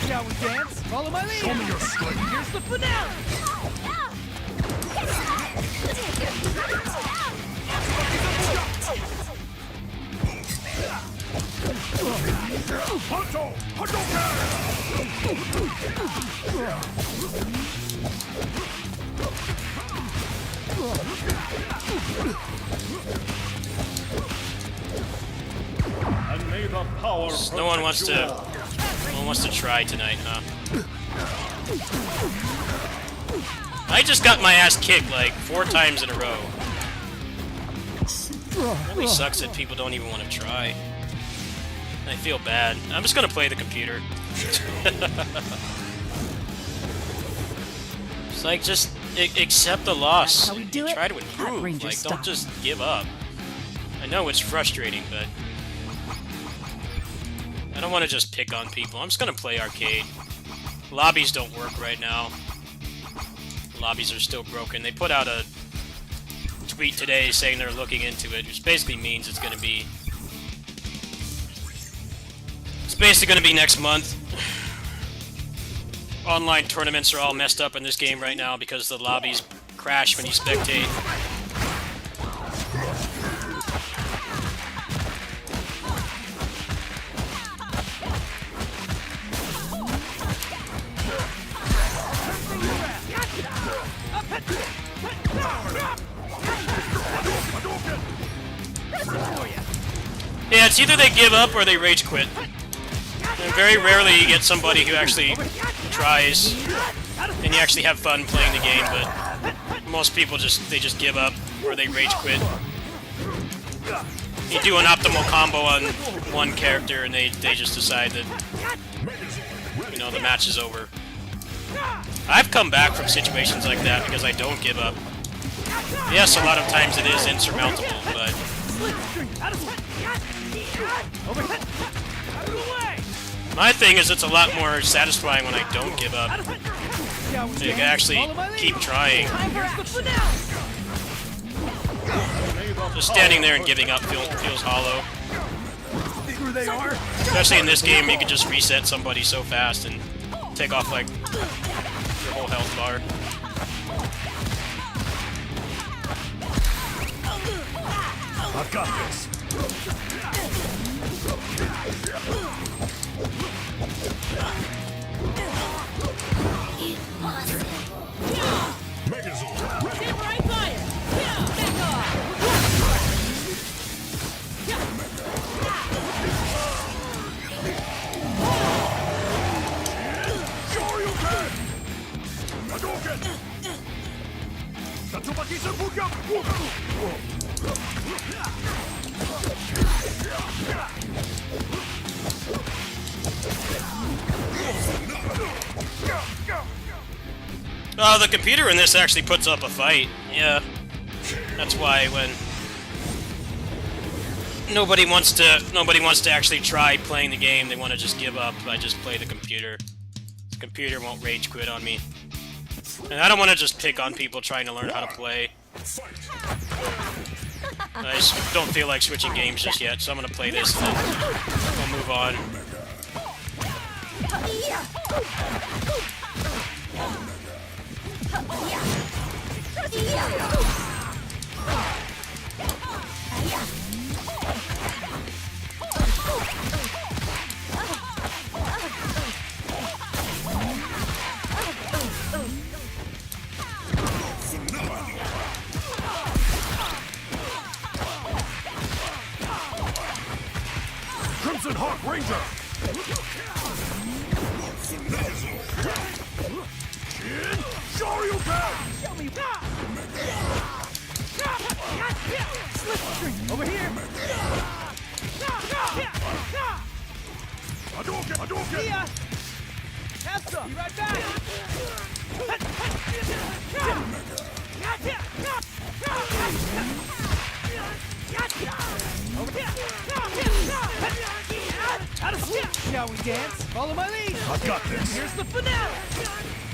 Shall we dance? Follow my lead. Show me your strength. Here's the finale. Honto! Hadouken! And may the power No one wants to. No one wants to try tonight, huh? I just got my ass kicked like 4 times in a row. It really sucks that people don't even want to try. I feel bad. I'm just gonna play the computer. It's like, just accept the loss. How we do it? Try to Cat improve. Ranger Like, style. don't just give up. I know it's frustrating, but I don't want to just pick on people. I'm just gonna play arcade. Lobbies don't work right now. Lobbies are still broken. They put out a tweet today saying they're looking into it, which basically means it's gonna be next month. Online tournaments are all messed up in this game right now because the lobbies crash when you spectate. Yeah, it's either they give up or they rage quit. And very rarely you get somebody who actually tries and you actually have fun playing the game, but most people they just give up or they rage quit. You do an optimal combo on one character and they just decide that, you know, the match is over. I've come back from situations like that because I don't give up. Yes, a lot of times it is insurmountable, but my thing is it's a lot more satisfying when I don't give up. So you can actually keep trying. Just standing there and giving up feels hollow. Especially in this game, you can just reset somebody so fast and take off like your whole health bar. I've got this. Megazord, ready. Samurai fire! Back off! Shoryuken! Hadouken! Tatsumaki Seppuku! The computer in this actually puts up a fight. Yeah, that's why when nobody wants to actually try playing the game, they want to just give up. I just play the computer. The computer won't rage quit on me, and I don't want to just pick on people trying to learn how to play. I just don't feel like switching games just yet, so I'm gonna play this and then we'll move on. Crimson Hawk Ranger! Shoryuken! Show me. Slipstream over here. Hadouken! Hadouken! See ya. Have some. Be right back. Over here. Out of step. Shall we dance? Follow my lead. I've got this. Here's the finale.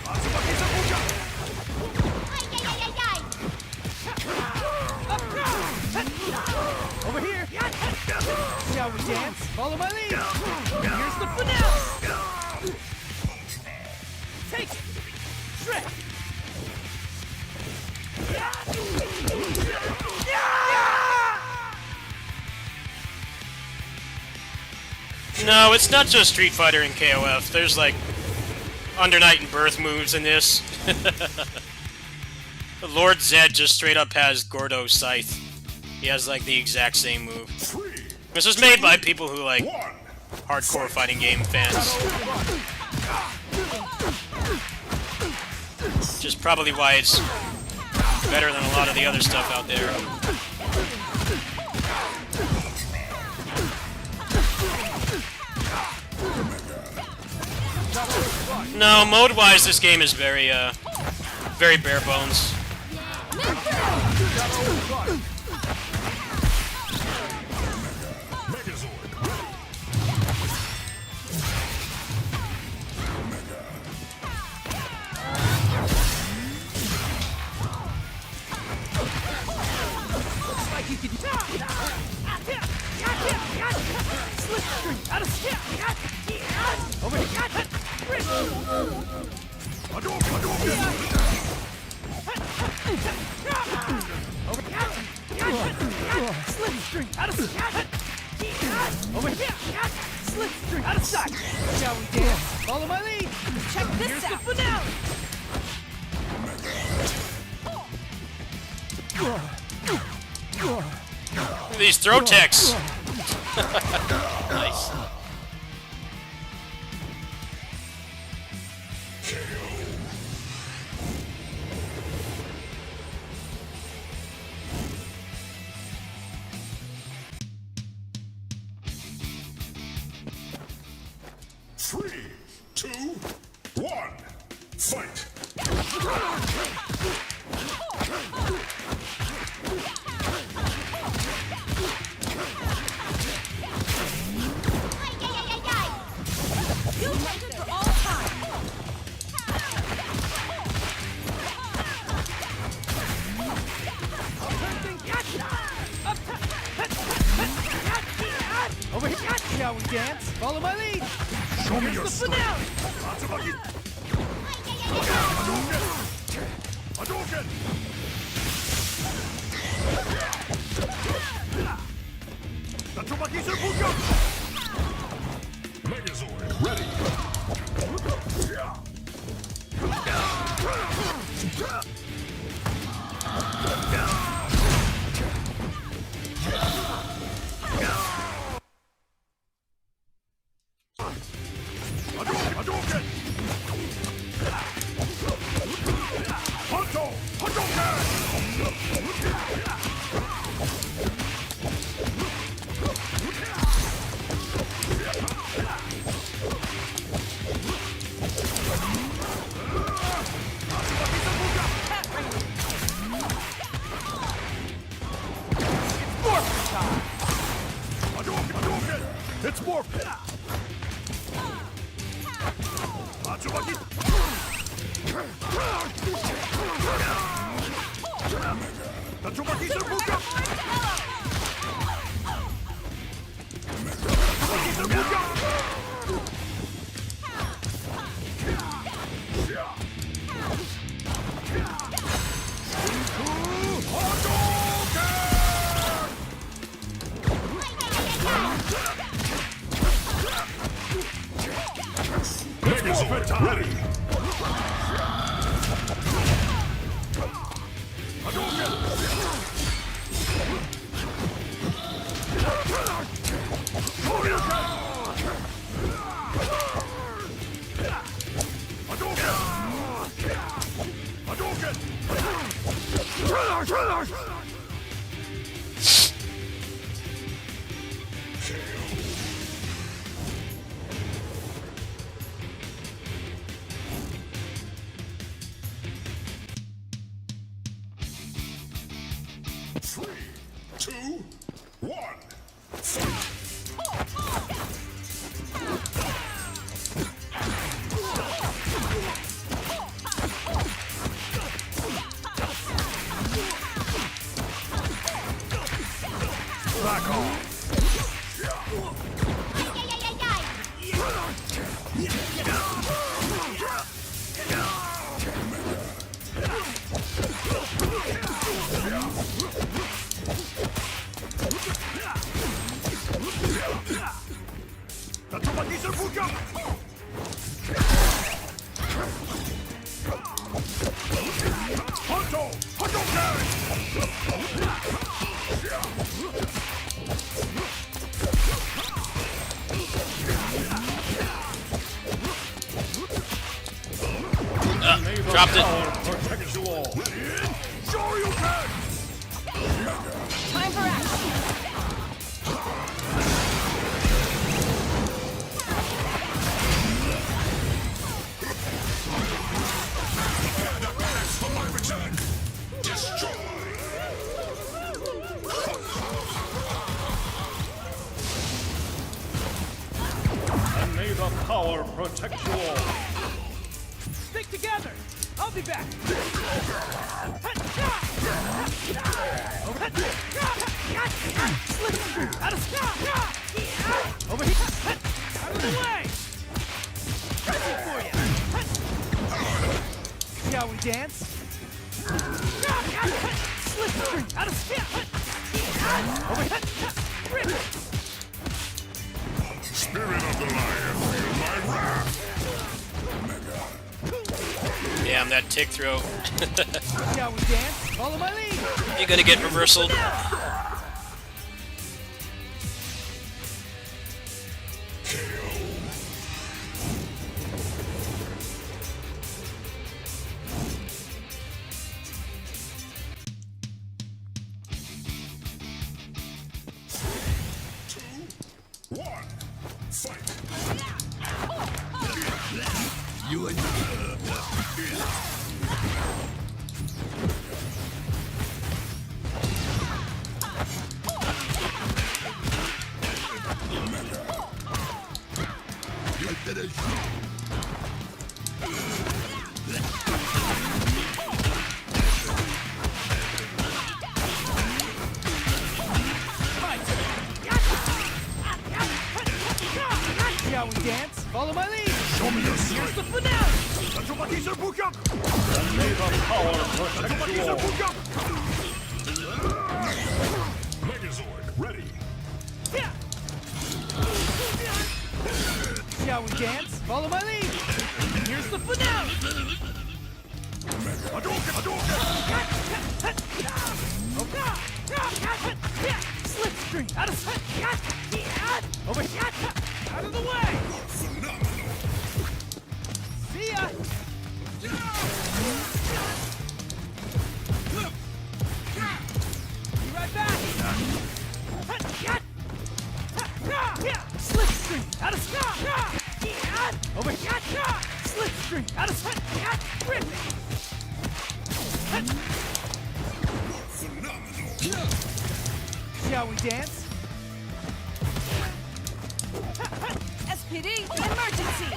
Tatsumaki Seppuku! Over here. Shall we dance? Follow my lead. Here's the finale. Take it. Shrek. No, it's not just Street Fighter and KOF. There's like Under Night and Birth moves in this. Lord Zed just straight up has Gordo's Scythe. He has like the exact same move. This was made by people who like hardcore fighting game fans. Which is probably why it's better than a lot of the other stuff out there. No, mode-wise, this game is very, very bare bones. Slipstream out of sight. Over here. Slipstream out of sight. Shall we dance? Follow my lead. Check this out. Here's the finale. Look at these throw techs! Nice. Three, two, one, fight! You make it for all time. Over here, shall we dance? Follow my lead. Show me your The strength! finale. Tatsumaki! Hadouken! Tatsumaki Seppuku! Megazord, ready! Hadouken! Honto! Hadouken! Hadouken! It's morph! Tatsumaki! Tatsumaki Seppuku! Tatsumaki Seppuku! Megazord, ready! Three, two, one, fight! Back off! Tatsumaki Seppuku! Honto! Hadouken! Dropped it. Protect you all! Shoryuken! Time for action. For my return! Destroy! And may the power protect you all. Stick together. I'll be back. Over here. Out of the way. Stretching for you. Shall we dance? Slip string out of step. Over here. Rip. Spirit of the lion, feel my wrath! Damn, that kick throw. Shall we dance? Follow my lead. You're gonna get reversaled. Shall we dance? Follow my lead. Show me your Here's strength. the finale. Tatsumaki Serbuka! Megazord, ready. Yeah. Shall we dance? Follow my lead. Here's the finale. Slipstream out of sight. Over here. Out of the way. Phenomenal. See ya. Be right back. Slipstream out of sight. Over here. Slipstream out of sight. Ripping. Phenomenal. Shall we dance? SPD emergency.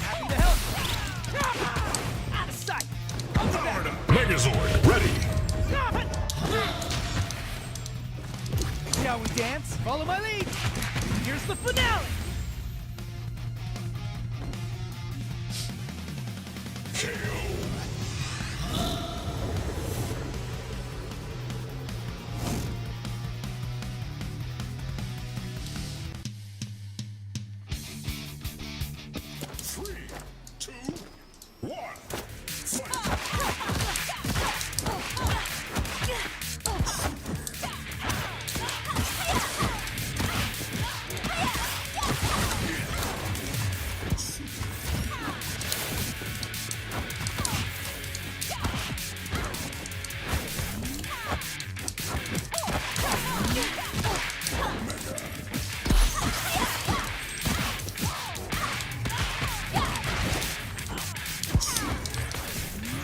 Happy to help. Out of sight. Powered up. Megazord, ready. Shall we dance? Follow my lead. Here's the finale. Three, two, one.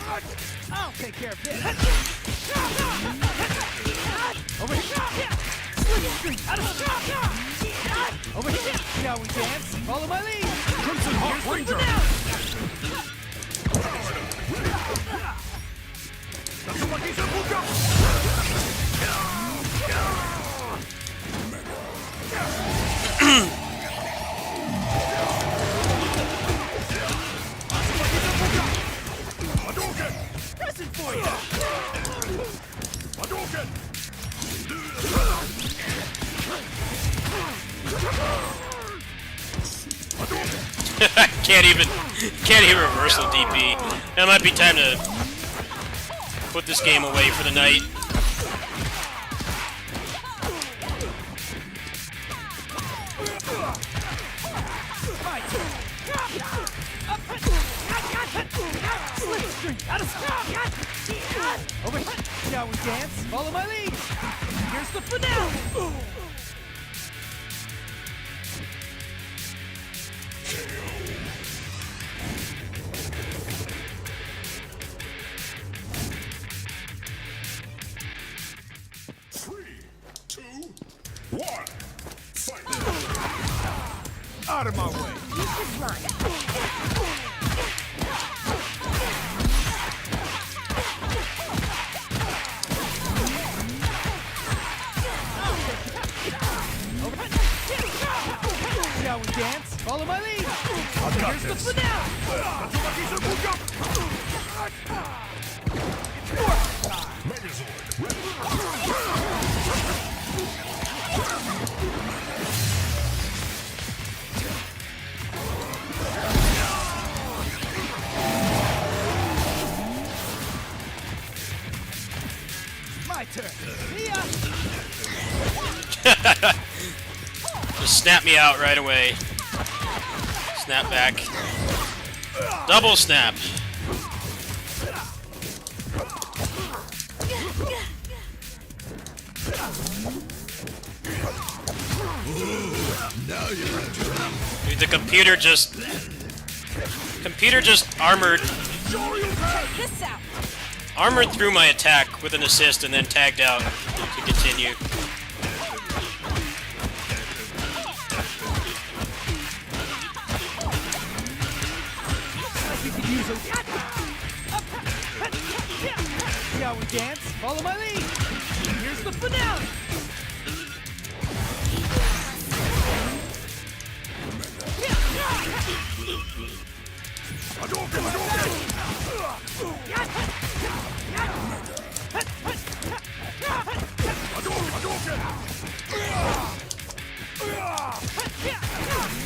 Fight. I'll take care of this. Over here. Slipstream out of over here. Shall we dance? Follow my lead. Crimson Hawk Ranger. Tatsumaki Serbuka! Hadouken. Present for you. Hadouken. Can't even reversal DP. That might be time to put this game away for the night. Slipstream out of over here. Shall we dance? Follow my lead. Here's the finale. Three, two, one. Fight. Out of my way! Shall we dance? Follow my lead. I've got Here's the this. finale. Tatsumaki Serbuka! Megazord, ready. My turn. See ya. Just snap me out right away. Snap back. Double snap. Dude, the computer just armored This out. armored through my attack with an assist and then tagged out to continue. We could use a. See how we dance? Follow my lead. Here's the finale.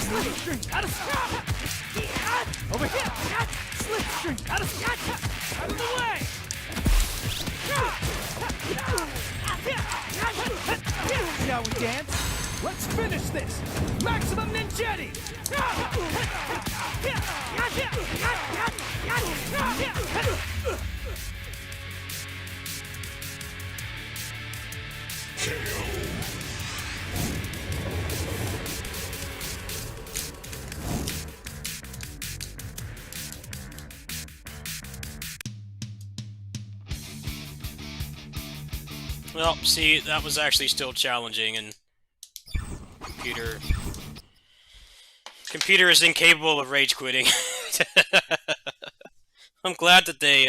Slipstream out of over here. Slipstream out of the way. See how we dance? Let's finish this. Maximum Ninjetti. Well, see, that was actually still challenging, and computer is incapable of rage quitting. I'm glad that they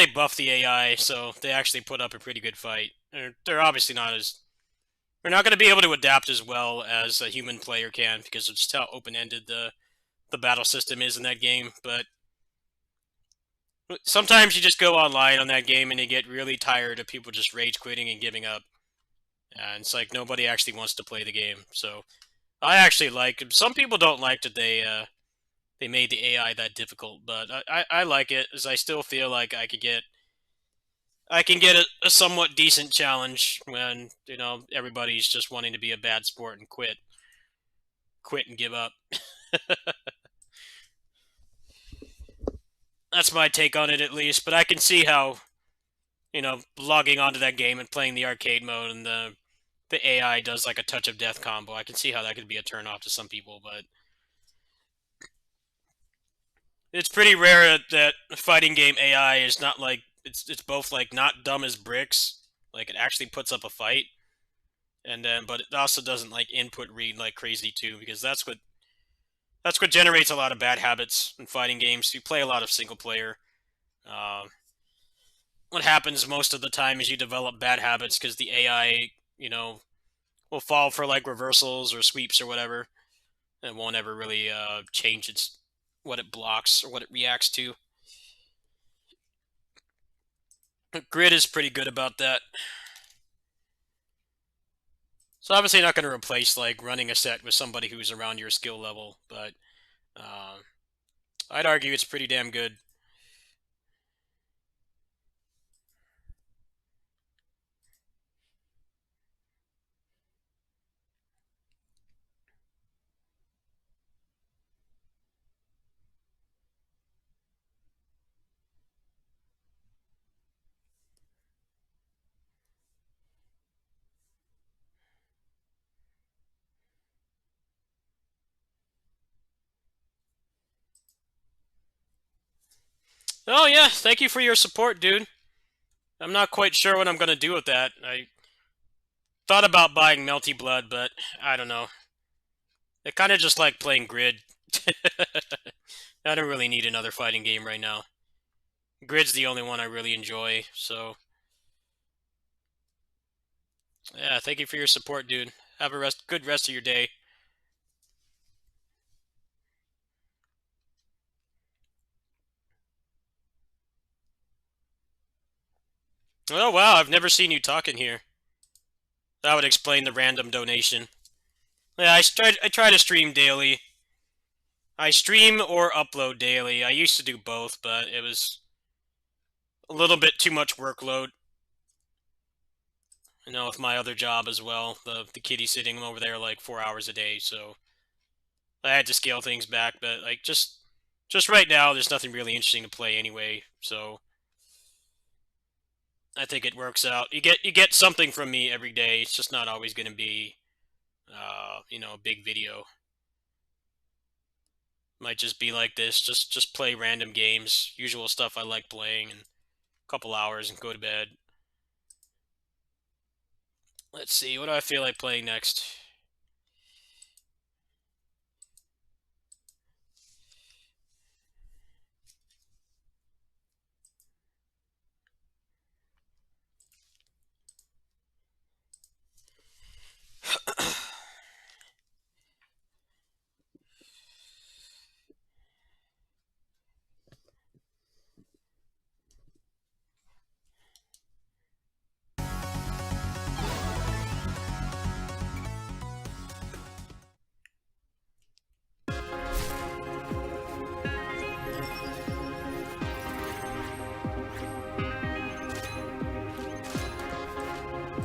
buffed the AI, so they actually put up a pretty good fight. They're obviously not as they're not going to be able to adapt as well as a human player can because of just how open-ended the battle system is in that game, but sometimes you just go online on that game and you get really tired of people just rage quitting and giving up. And it's like nobody actually wants to play the game. So I actually like it. Some people don't like that they made the AI that difficult, but I like it as I still feel like I can get a somewhat decent challenge when, you know, everybody's just wanting to be a bad sport and quit and give up. That's my take on it, at least. But I can see how, you know, logging onto that game and playing the arcade mode and the AI does like a touch of death combo. I can see how that could be a turn off to some people, but it's pretty rare that a fighting game AI is not like it's both like not dumb as bricks, like it actually puts up a fight, and then but it also doesn't like input read like crazy too, because that's what generates a lot of bad habits in fighting games. You play a lot of single player. What happens most of the time is you develop bad habits because the AI, you know, will fall for like reversals or sweeps or whatever, and won't ever really change what it blocks or what it reacts to. Grid is pretty good about that. So obviously not going to replace like running a set with somebody who's around your skill level, but I'd argue it's pretty damn good. Oh yeah, thank you for your support, dude. I'm not quite sure what I'm going to do with that. I thought about buying Melty Blood, but I don't know. I kind of just like playing Grid. I don't really need another fighting game right now. Grid's the only one I really enjoy, so yeah, thank you for your support, dude. Have a good rest of your day. Oh wow, I've never seen you talking here. That would explain the random donation. Yeah, I try to stream daily. I stream or upload daily. I used to do both, but it was a little bit too much workload. You know, with my other job as well, the kitty sitting over there like 4 hours a day, so I had to scale things back. But like just right now, there's nothing really interesting to play anyway, so I think it works out. You get something from me every day. It's just not always going to be, you know, a big video. Might just be like this. Just play random games, usual stuff I like playing, and a couple hours and go to bed. Let's see, what do I feel like playing next?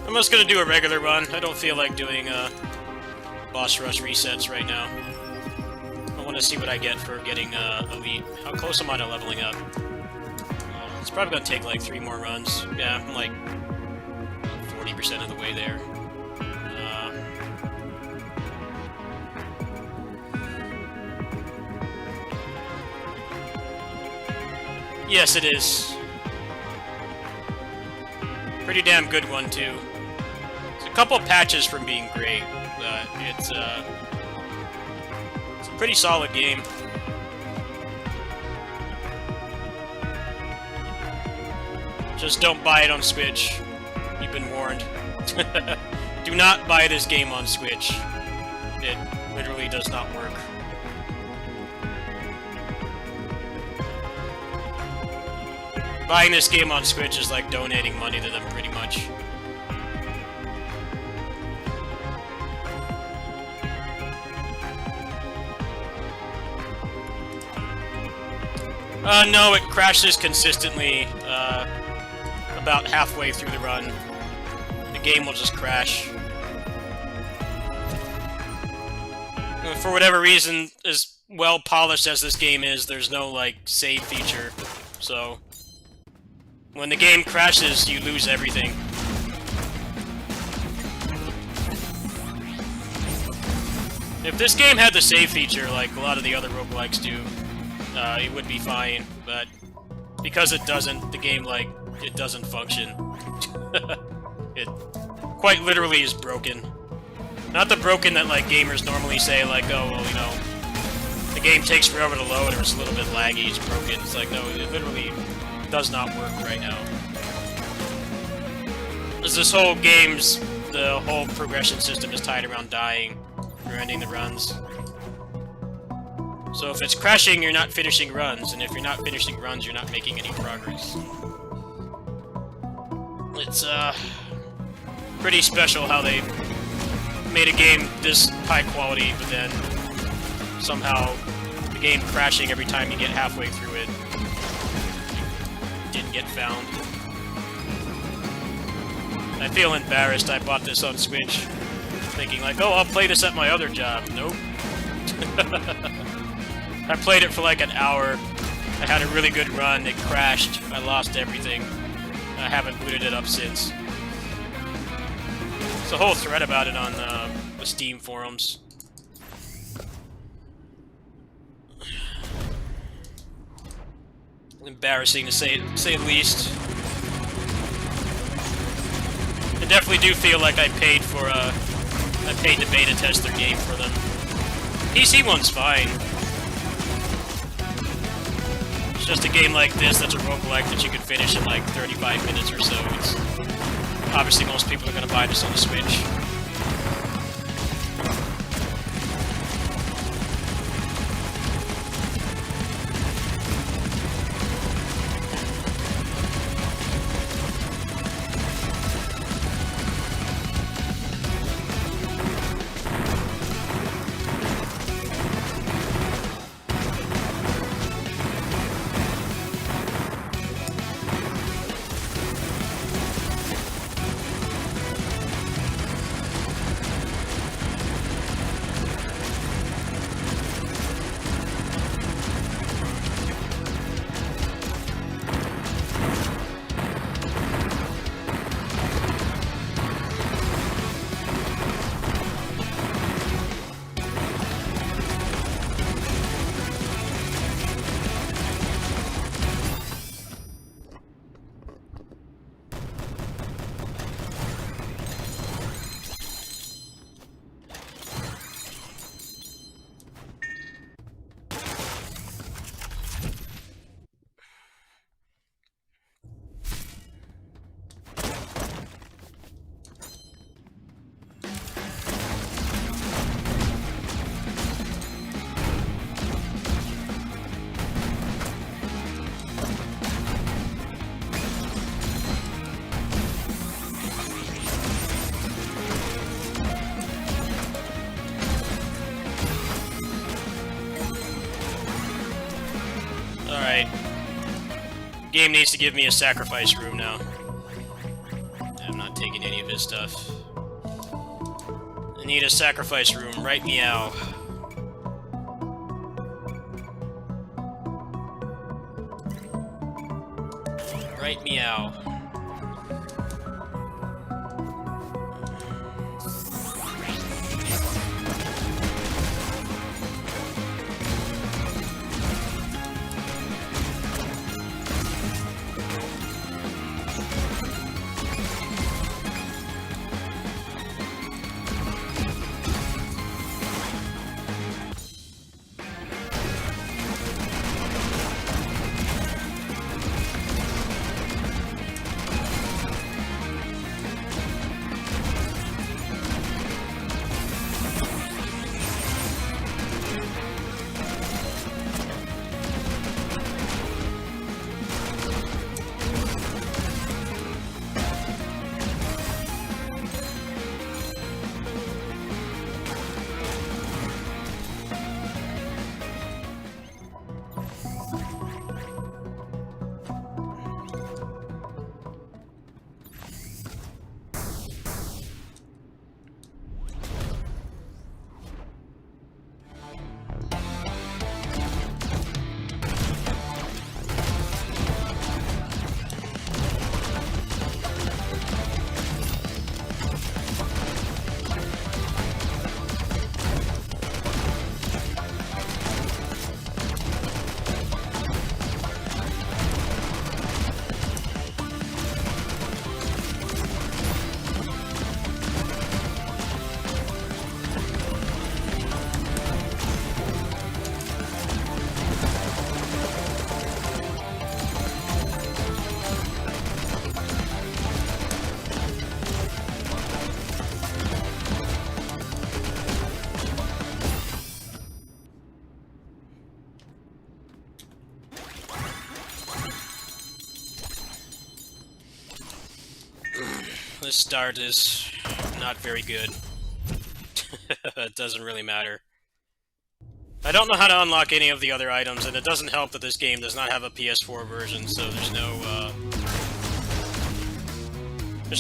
I'm just gonna do a regular run. I don't feel like doing boss rush resets right now. I want to see what I get for getting elite. How close am I to leveling up? It's probably gonna take like 3 more runs. Yeah, I'm like 40% of the way there. Yes, it is. Pretty damn good one too. It's a couple patches from being great, but it's a pretty solid game. Just don't buy it on Switch. You've been warned. Do not buy this game on Switch. It literally does not work. Buying this game on Switch is like donating money to them, pretty much. No, it crashes consistently about halfway through the run. The game will just crash. For whatever reason, as well polished as this game is, there's no, like, save feature. So when the game crashes, you lose everything. If this game had the save feature, like a lot of the other roguelikes do, it would be fine, but because it doesn't, the game, like, it doesn't function. It quite literally is broken. Not the broken that, like, gamers normally say, like, oh, well, you know, the game takes forever to load or it's a little bit laggy, it's broken. It's like, no, it literally does not work right now. Because this whole game's, the whole progression system is tied around dying or ending the runs. So if it's crashing, you're not finishing runs, and if you're not finishing runs, you're not making any progress. It's, pretty special how they made a game this high quality, but then somehow the game crashing every time you get halfway through it didn't get found. I feel embarrassed I bought this on Switch, thinking like, oh, I'll play this at my other job. Nope. I played it for like an hour. I had a really good run. It crashed. I lost everything. I haven't booted it up since. There's a whole thread about it on the Steam forums. Embarrassing to say the least. I definitely do feel like I paid to beta test their game for them. PC one's fine. It's just a game like this that's a roguelike that you can finish in like 35 minutes or so. It's obviously most people are going to buy this on the Switch. Game needs to give me a sacrifice room now. I'm not taking any of his stuff. I need a sacrifice room, right meow. Right meow. This start is not very good. It doesn't really matter. I don't know how to unlock any of the other items, and it doesn't help that this game does not have a PS4 version, so there's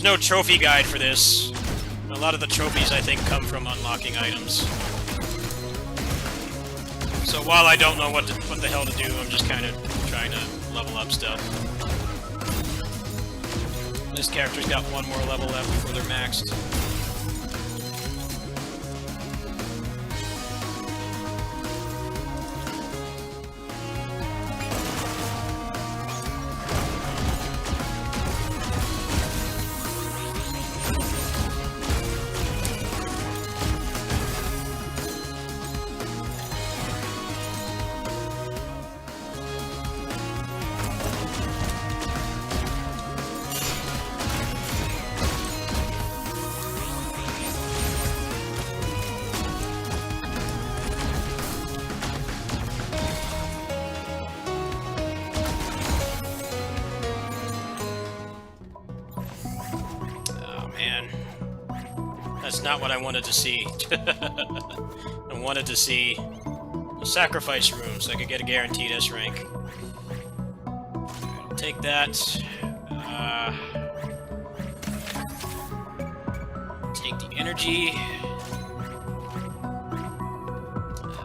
no trophy guide for this. A lot of the trophies, I think, come from unlocking items. So while I don't know what the hell to do, I'm just kind of trying to level up stuff. This character's got one more level left before they're maxed. That's not what I wanted to see. I wanted to see a sacrifice room so I could get a guaranteed S rank. Take that. Take the energy.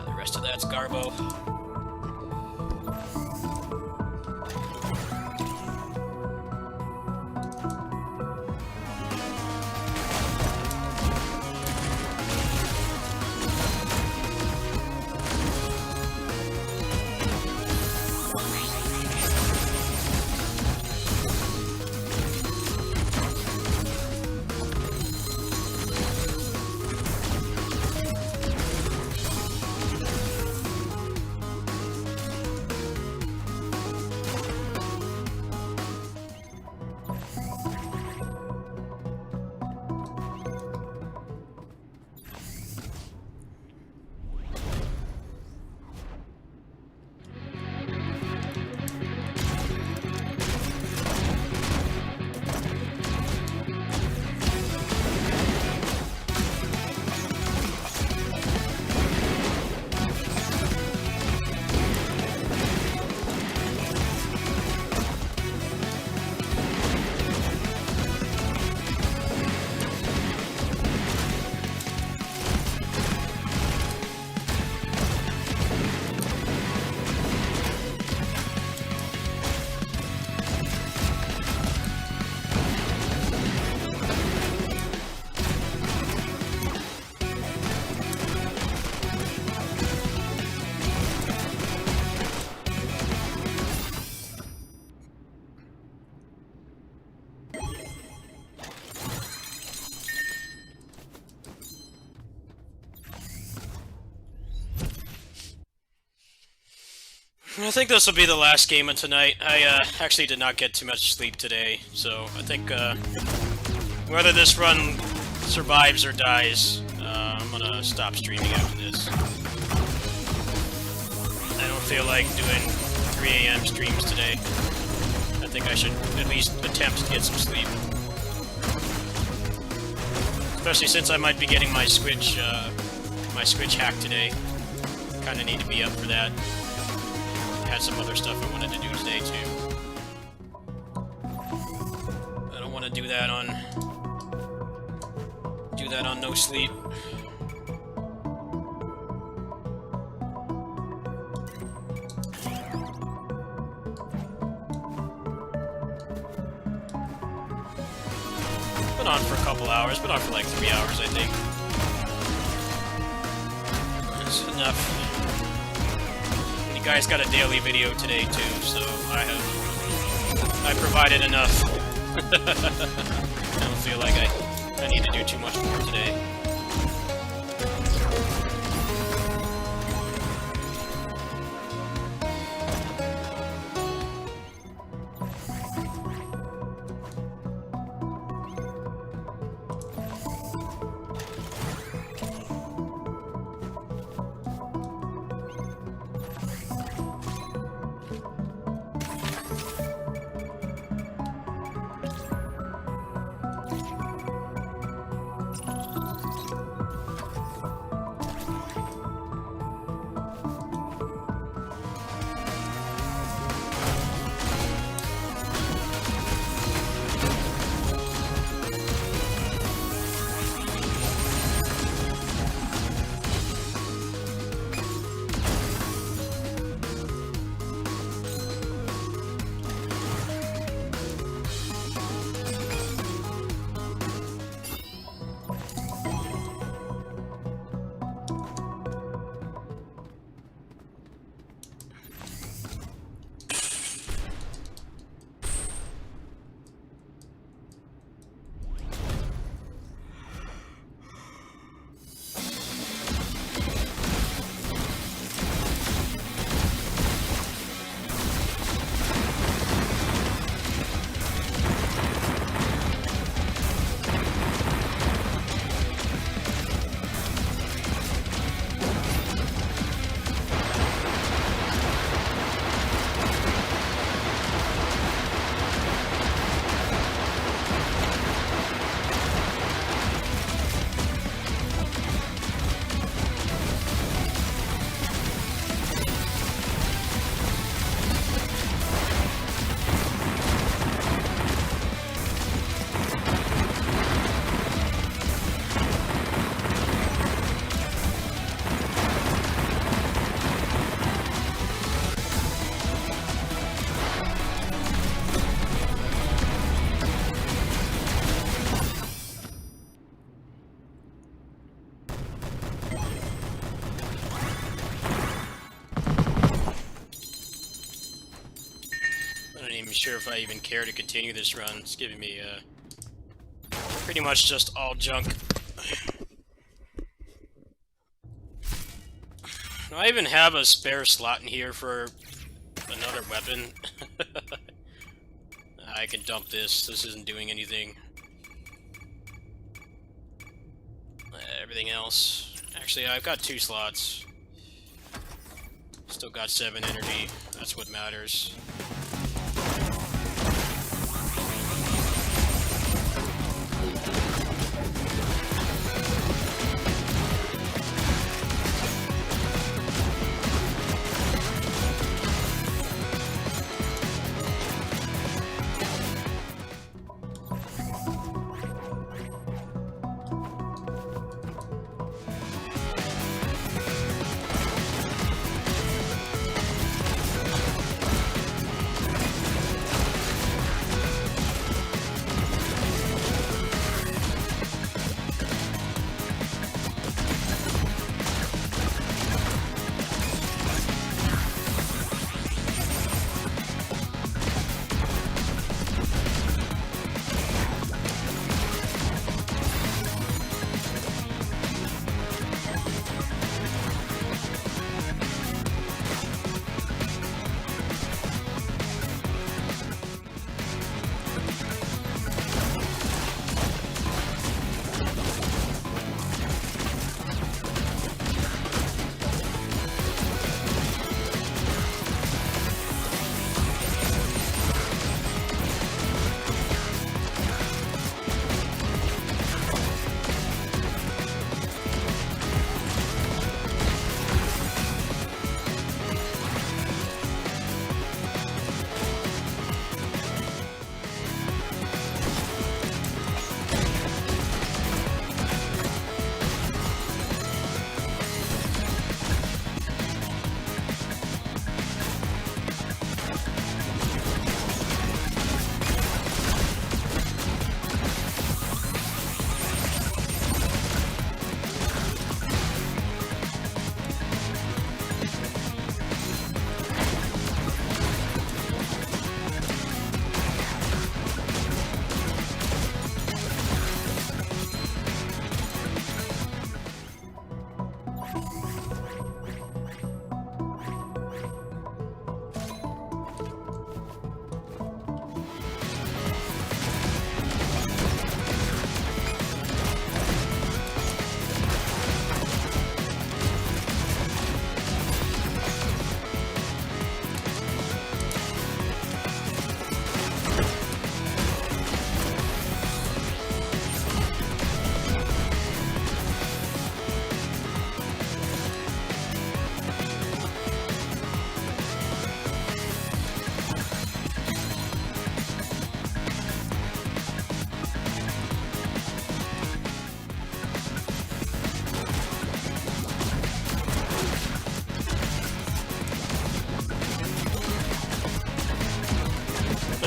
The rest of that's Garbo. I think this will be the last game of tonight. I actually did not get too much sleep today, so I think whether this run survives or dies, I'm gonna stop streaming after this. I don't feel like doing 3 AM streams today. I think I should at least attempt to get some sleep. Especially since I might be getting my Switch hacked today. Kinda need to be up for that. Had some other stuff I wanted to do today too. I don't want to do that on no sleep. Been on for a couple hours, been on for like 3 hours I think. That's enough. You guys got a daily video today too, so I provided enough. I don't feel like I need to do too much more today. Sure if I even care to continue this run. It's giving me pretty much just all junk. Do I even have a spare slot in here for another weapon? I can dump this. This isn't doing anything. Everything else. Actually, I've got 2 slots. Still got 7 energy. That's what matters.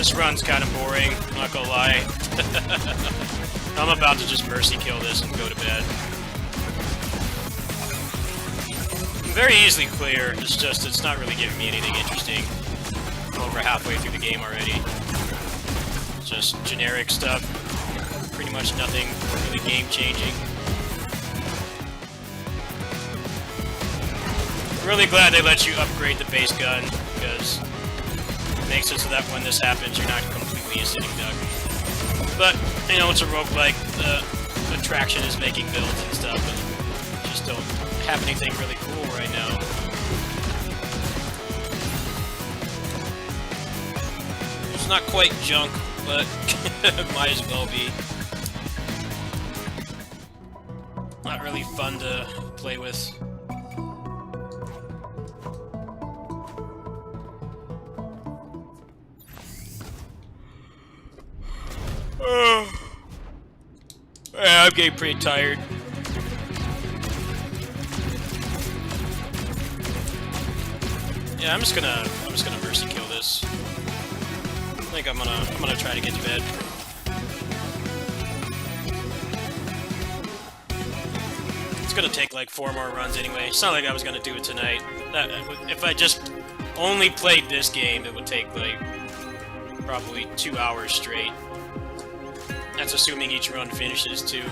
This run's kind of boring, I'm not gonna lie. I'm about to just mercy kill this and go to bed. Very easily clear, it's just, it's not really giving me anything interesting. I'm over halfway through the game already. Just generic stuff. Pretty much nothing really game-changing. Really glad they let you upgrade the base gun, because it makes it so that when this happens, you're not completely a sitting duck. But, you know, it's a roguelike, the attraction is making builds and stuff, and just don't have anything really cool right now. It's not quite junk, but it might as well be. Not really fun to play with. Yeah, I'm getting pretty tired. Yeah, I'm just gonna mercy kill this. I think I'm gonna try to get to bed. It's gonna take like 4 more runs anyway. It's not like I was gonna do it tonight. If I just only played this game, it would take like probably 2 hours straight. That's assuming each run finishes too.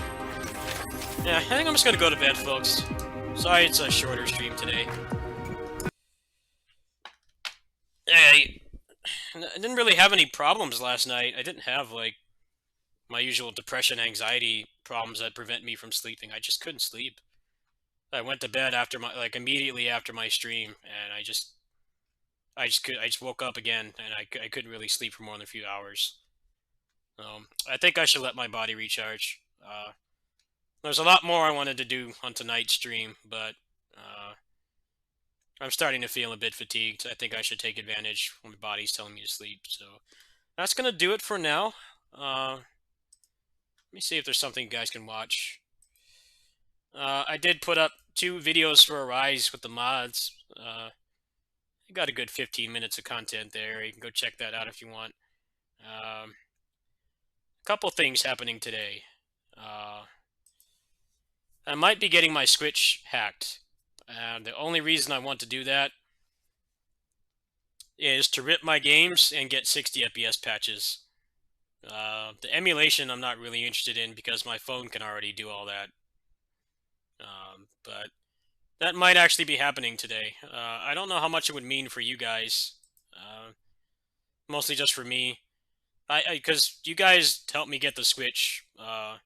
Yeah, I think I'm just gonna go to bed, folks. Sorry it's a shorter stream today. I didn't really have any problems last night. I didn't have, like, my usual depression, anxiety problems that prevent me from sleeping. I just couldn't sleep. I went to bed after my, like, immediately after my stream, and I just woke up again, and I couldn't really sleep for more than a few hours. I think I should let my body recharge. There's a lot more I wanted to do on tonight's stream, but I'm starting to feel a bit fatigued. I think I should take advantage when my body's telling me to sleep. So that's going to do it for now. Let me see if there's something you guys can watch. I did put up 2 videos for Arise with the mods. You got a good 15 minutes of content there. You can go check that out if you want. A couple things happening today. I might be getting my Switch hacked. The only reason I want to do that is to rip my games and get 60 FPS patches. The emulation I'm not really interested in because my phone can already do all that. But that might actually be happening today. I don't know how much it would mean for you guys. Mostly just for me. Because you guys helped me get the Switch a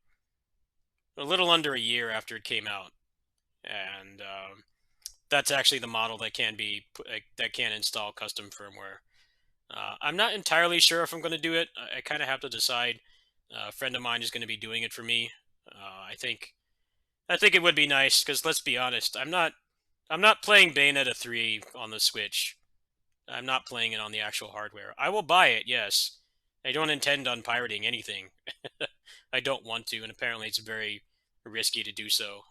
little under a year after it came out. And that's actually the model that can install custom firmware. I'm not entirely sure if I'm going to do it. I kind of have to decide. A friend of mine is going to be doing it for me. I think it would be nice because let's be honest, I'm not playing Bayonetta 3 on the Switch. I'm not playing it on the actual hardware. I will buy it, yes. I don't intend on pirating anything. I don't want to, and apparently it's very risky to do so.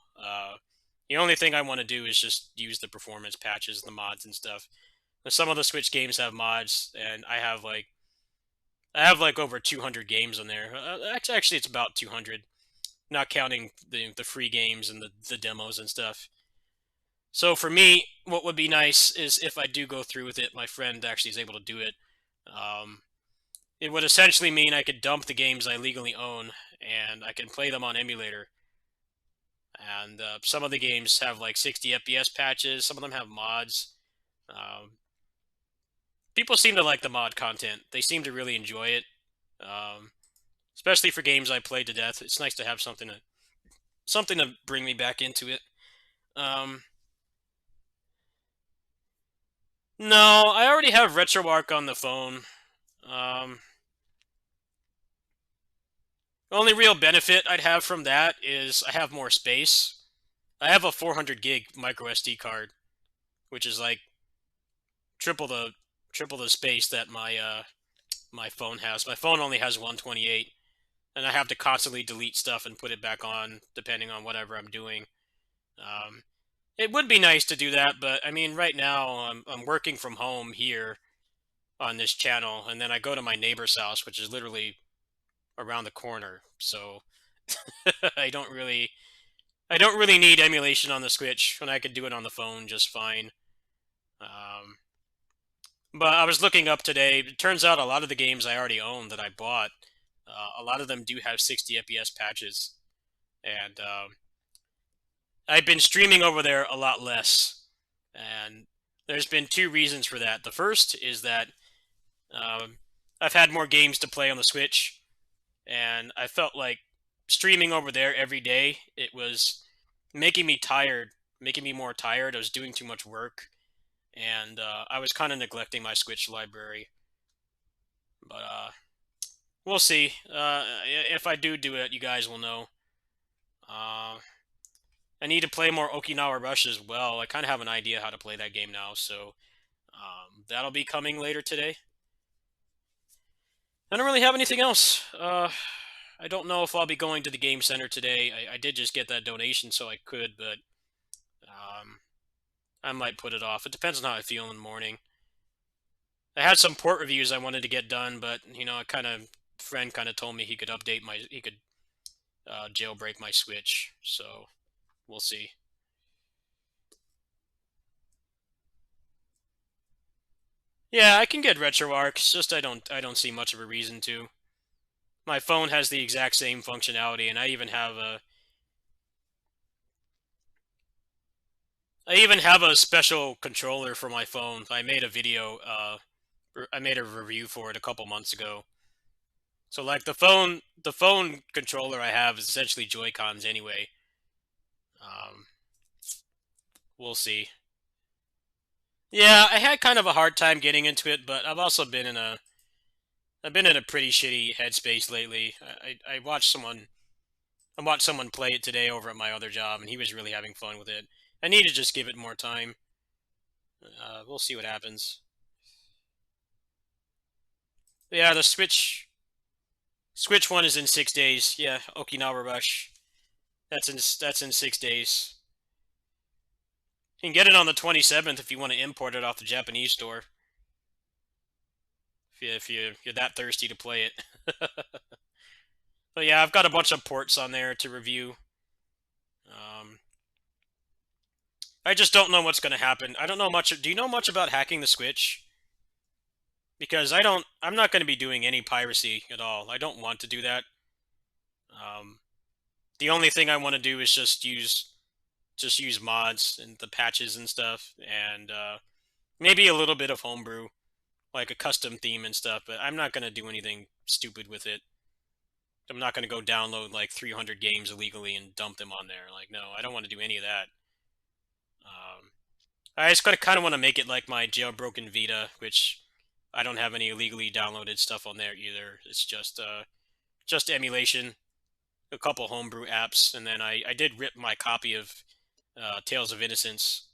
The only thing I want to do is just use the performance patches, the mods and stuff. Some of the Switch games have mods, and I have like over 200 games on there. Actually, it's about 200, not counting the free games and the demos and stuff. So for me, what would be nice is if I do go through with it, my friend actually is able to do it. It would essentially mean I could dump the games I legally own, and I can play them on emulator. And some of the games have like 60 FPS patches. Some of them have mods. People seem to like the mod content. They seem to really enjoy it. Especially for games I played to death. It's nice to have something to bring me back into it. No, I already have RetroArch on the phone. The only real benefit I'd have from that is I have more space. I have a 400 gig micro SD card, which is like triple the space that my phone has. My phone only has 128, and I have to constantly delete stuff and put it back on depending on whatever I'm doing. It would be nice to do that, but I mean, right now I'm working from home here, on this channel, and then I go to my neighbor's house, which is literally around the corner. So I don't really need emulation on the Switch when I could do it on the phone just fine. But I was looking up today. It turns out a lot of the games I already own that I bought, a lot of them do have 60 FPS patches, and I've been streaming over there a lot less, and there's been two reasons for that. The first is that I've had more games to play on the Switch, and I felt like streaming over there every day, it was making me tired, making me more tired. I was doing too much work, and I was kind of neglecting my Switch library. But we'll see. If I do it, you guys will know. I need to play more Okinawa Rush as well. I kind of have an idea how to play that game now, so that'll be coming later today. I don't really have anything else. I don't know if I'll be going to the game center today. I did just get that donation, so I could, but I might put it off. It depends on how I feel in the morning. I had some port reviews I wanted to get done, but you know, friend kind of told me he could jailbreak my Switch, so we'll see. Yeah, I can get RetroArch. It's just I don't see much of a reason to. My phone has the exact same functionality, and I even have a special controller for my phone. I made a video. I made a review for it a couple months ago. So like the phone controller I have is essentially Joy-Cons anyway. We'll see. Yeah, I had kind of a hard time getting into it, but I've also been in a pretty shitty headspace lately. I watched someone play it today over at my other job, and he was really having fun with it. I need to just give it more time. We'll see what happens. Yeah, the Switch one is in 6 days. Yeah, Okinawa Rush. That's in 6 days. You can get it on the 27th if you want to import it off the Japanese store. If you're that thirsty to play it. But yeah, I've got a bunch of ports on there to review. I just don't know what's going to happen. I don't know much. Do you know much about hacking the Switch? Because I'm not going to be doing any piracy at all. I don't want to do that. The only thing I want to do is just use mods and the patches and stuff, and maybe a little bit of homebrew, like a custom theme and stuff, but I'm not going to do anything stupid with it. I'm not going to go download like 300 games illegally and dump them on there. Like, no, I don't want to do any of that. I just kind of want to make it like my jailbroken Vita, which I don't have any illegally downloaded stuff on there either. It's just emulation, a couple homebrew apps, and then I did rip my copy of Tales of Innocence,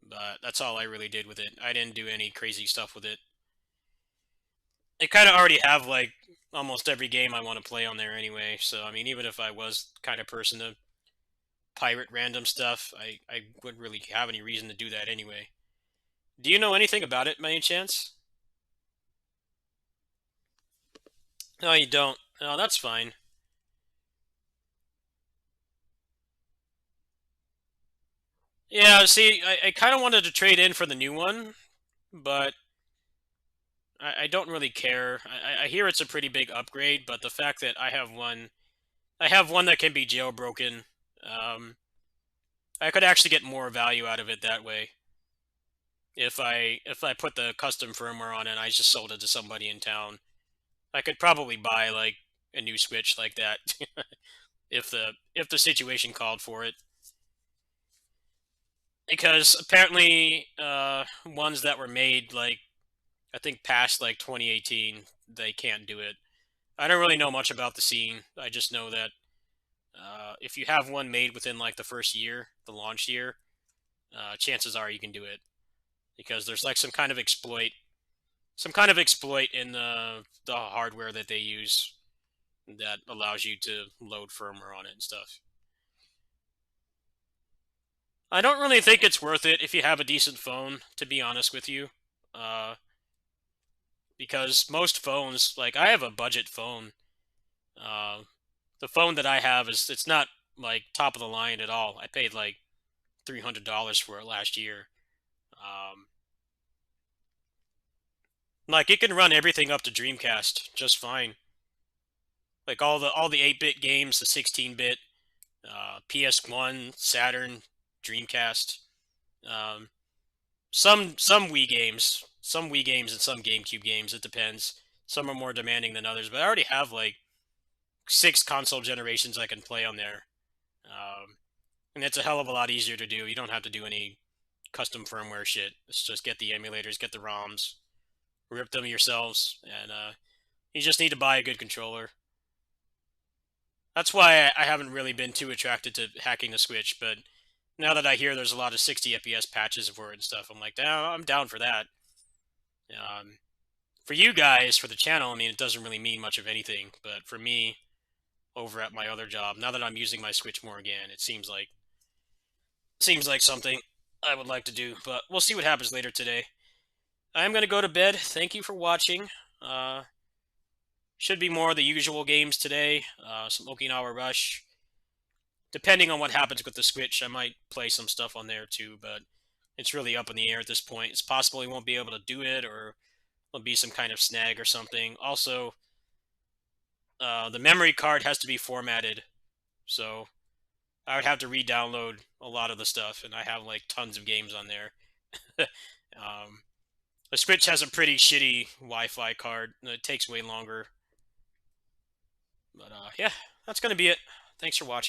but that's all I really did with it. I didn't do any crazy stuff with it. I kind of already have like almost every game I want to play on there anyway, so I mean, even if I was the kind of person to pirate random stuff, I wouldn't really have any reason to do that anyway. Do you know anything about it by any chance? No, you don't. No, that's fine. Yeah, see, I kind of wanted to trade in for the new one, but I don't really care. I hear it's a pretty big upgrade, but the fact that I have one that can be jailbroken, I could actually get more value out of it that way. If I put the custom firmware on it and I just sold it to somebody in town, I could probably buy like a new Switch like that if the situation called for it. Because apparently ones that were made like I think past like 2018, they can't do it. I don't really know much about the scene. I just know that if you have one made within like the first year, the launch year, chances are you can do it, because there's like some kind of exploit in the hardware that they use that allows you to load firmware on it and stuff. I don't really think it's worth it if you have a decent phone, to be honest with you. because most phones, like I have a budget phone. The phone that I have it's not like top of the line at all. I paid like $300 for it last year. Um, like it can run everything up to Dreamcast just fine. Like all the 8-bit games, the 16-bit, PS1, Saturn, Dreamcast, um, some Wii games, and some GameCube games. It depends. Some are more demanding than others, but I already have like 6 console generations I can play on there, and it's a hell of a lot easier to do. You don't have to do any custom firmware shit. It's just get the emulators, get the ROMs, rip them yourselves, and you just need to buy a good controller. That's why I haven't really been too attracted to hacking the Switch, but now that I hear there's a lot of 60 FPS patches for it and stuff, I'm like, I'm down for that. For you guys, for the channel, I mean, it doesn't really mean much of anything, but for me, over at my other job, now that I'm using my Switch more again, it seems like something I would like to do, but we'll see what happens later today. I'm going to go to bed. Thank you for watching. Should be more of the usual games today. Some Okinawa Rush. Depending on what happens with the Switch, I might play some stuff on there too, but it's really up in the air at this point. It's possible he won't be able to do it, or there'll be some kind of snag or something. Also, the memory card has to be formatted, so I would have to re-download a lot of the stuff, and I have like tons of games on there. The Switch has a pretty shitty Wi-Fi card. It takes way longer. But yeah, that's going to be it. Thanks for watching.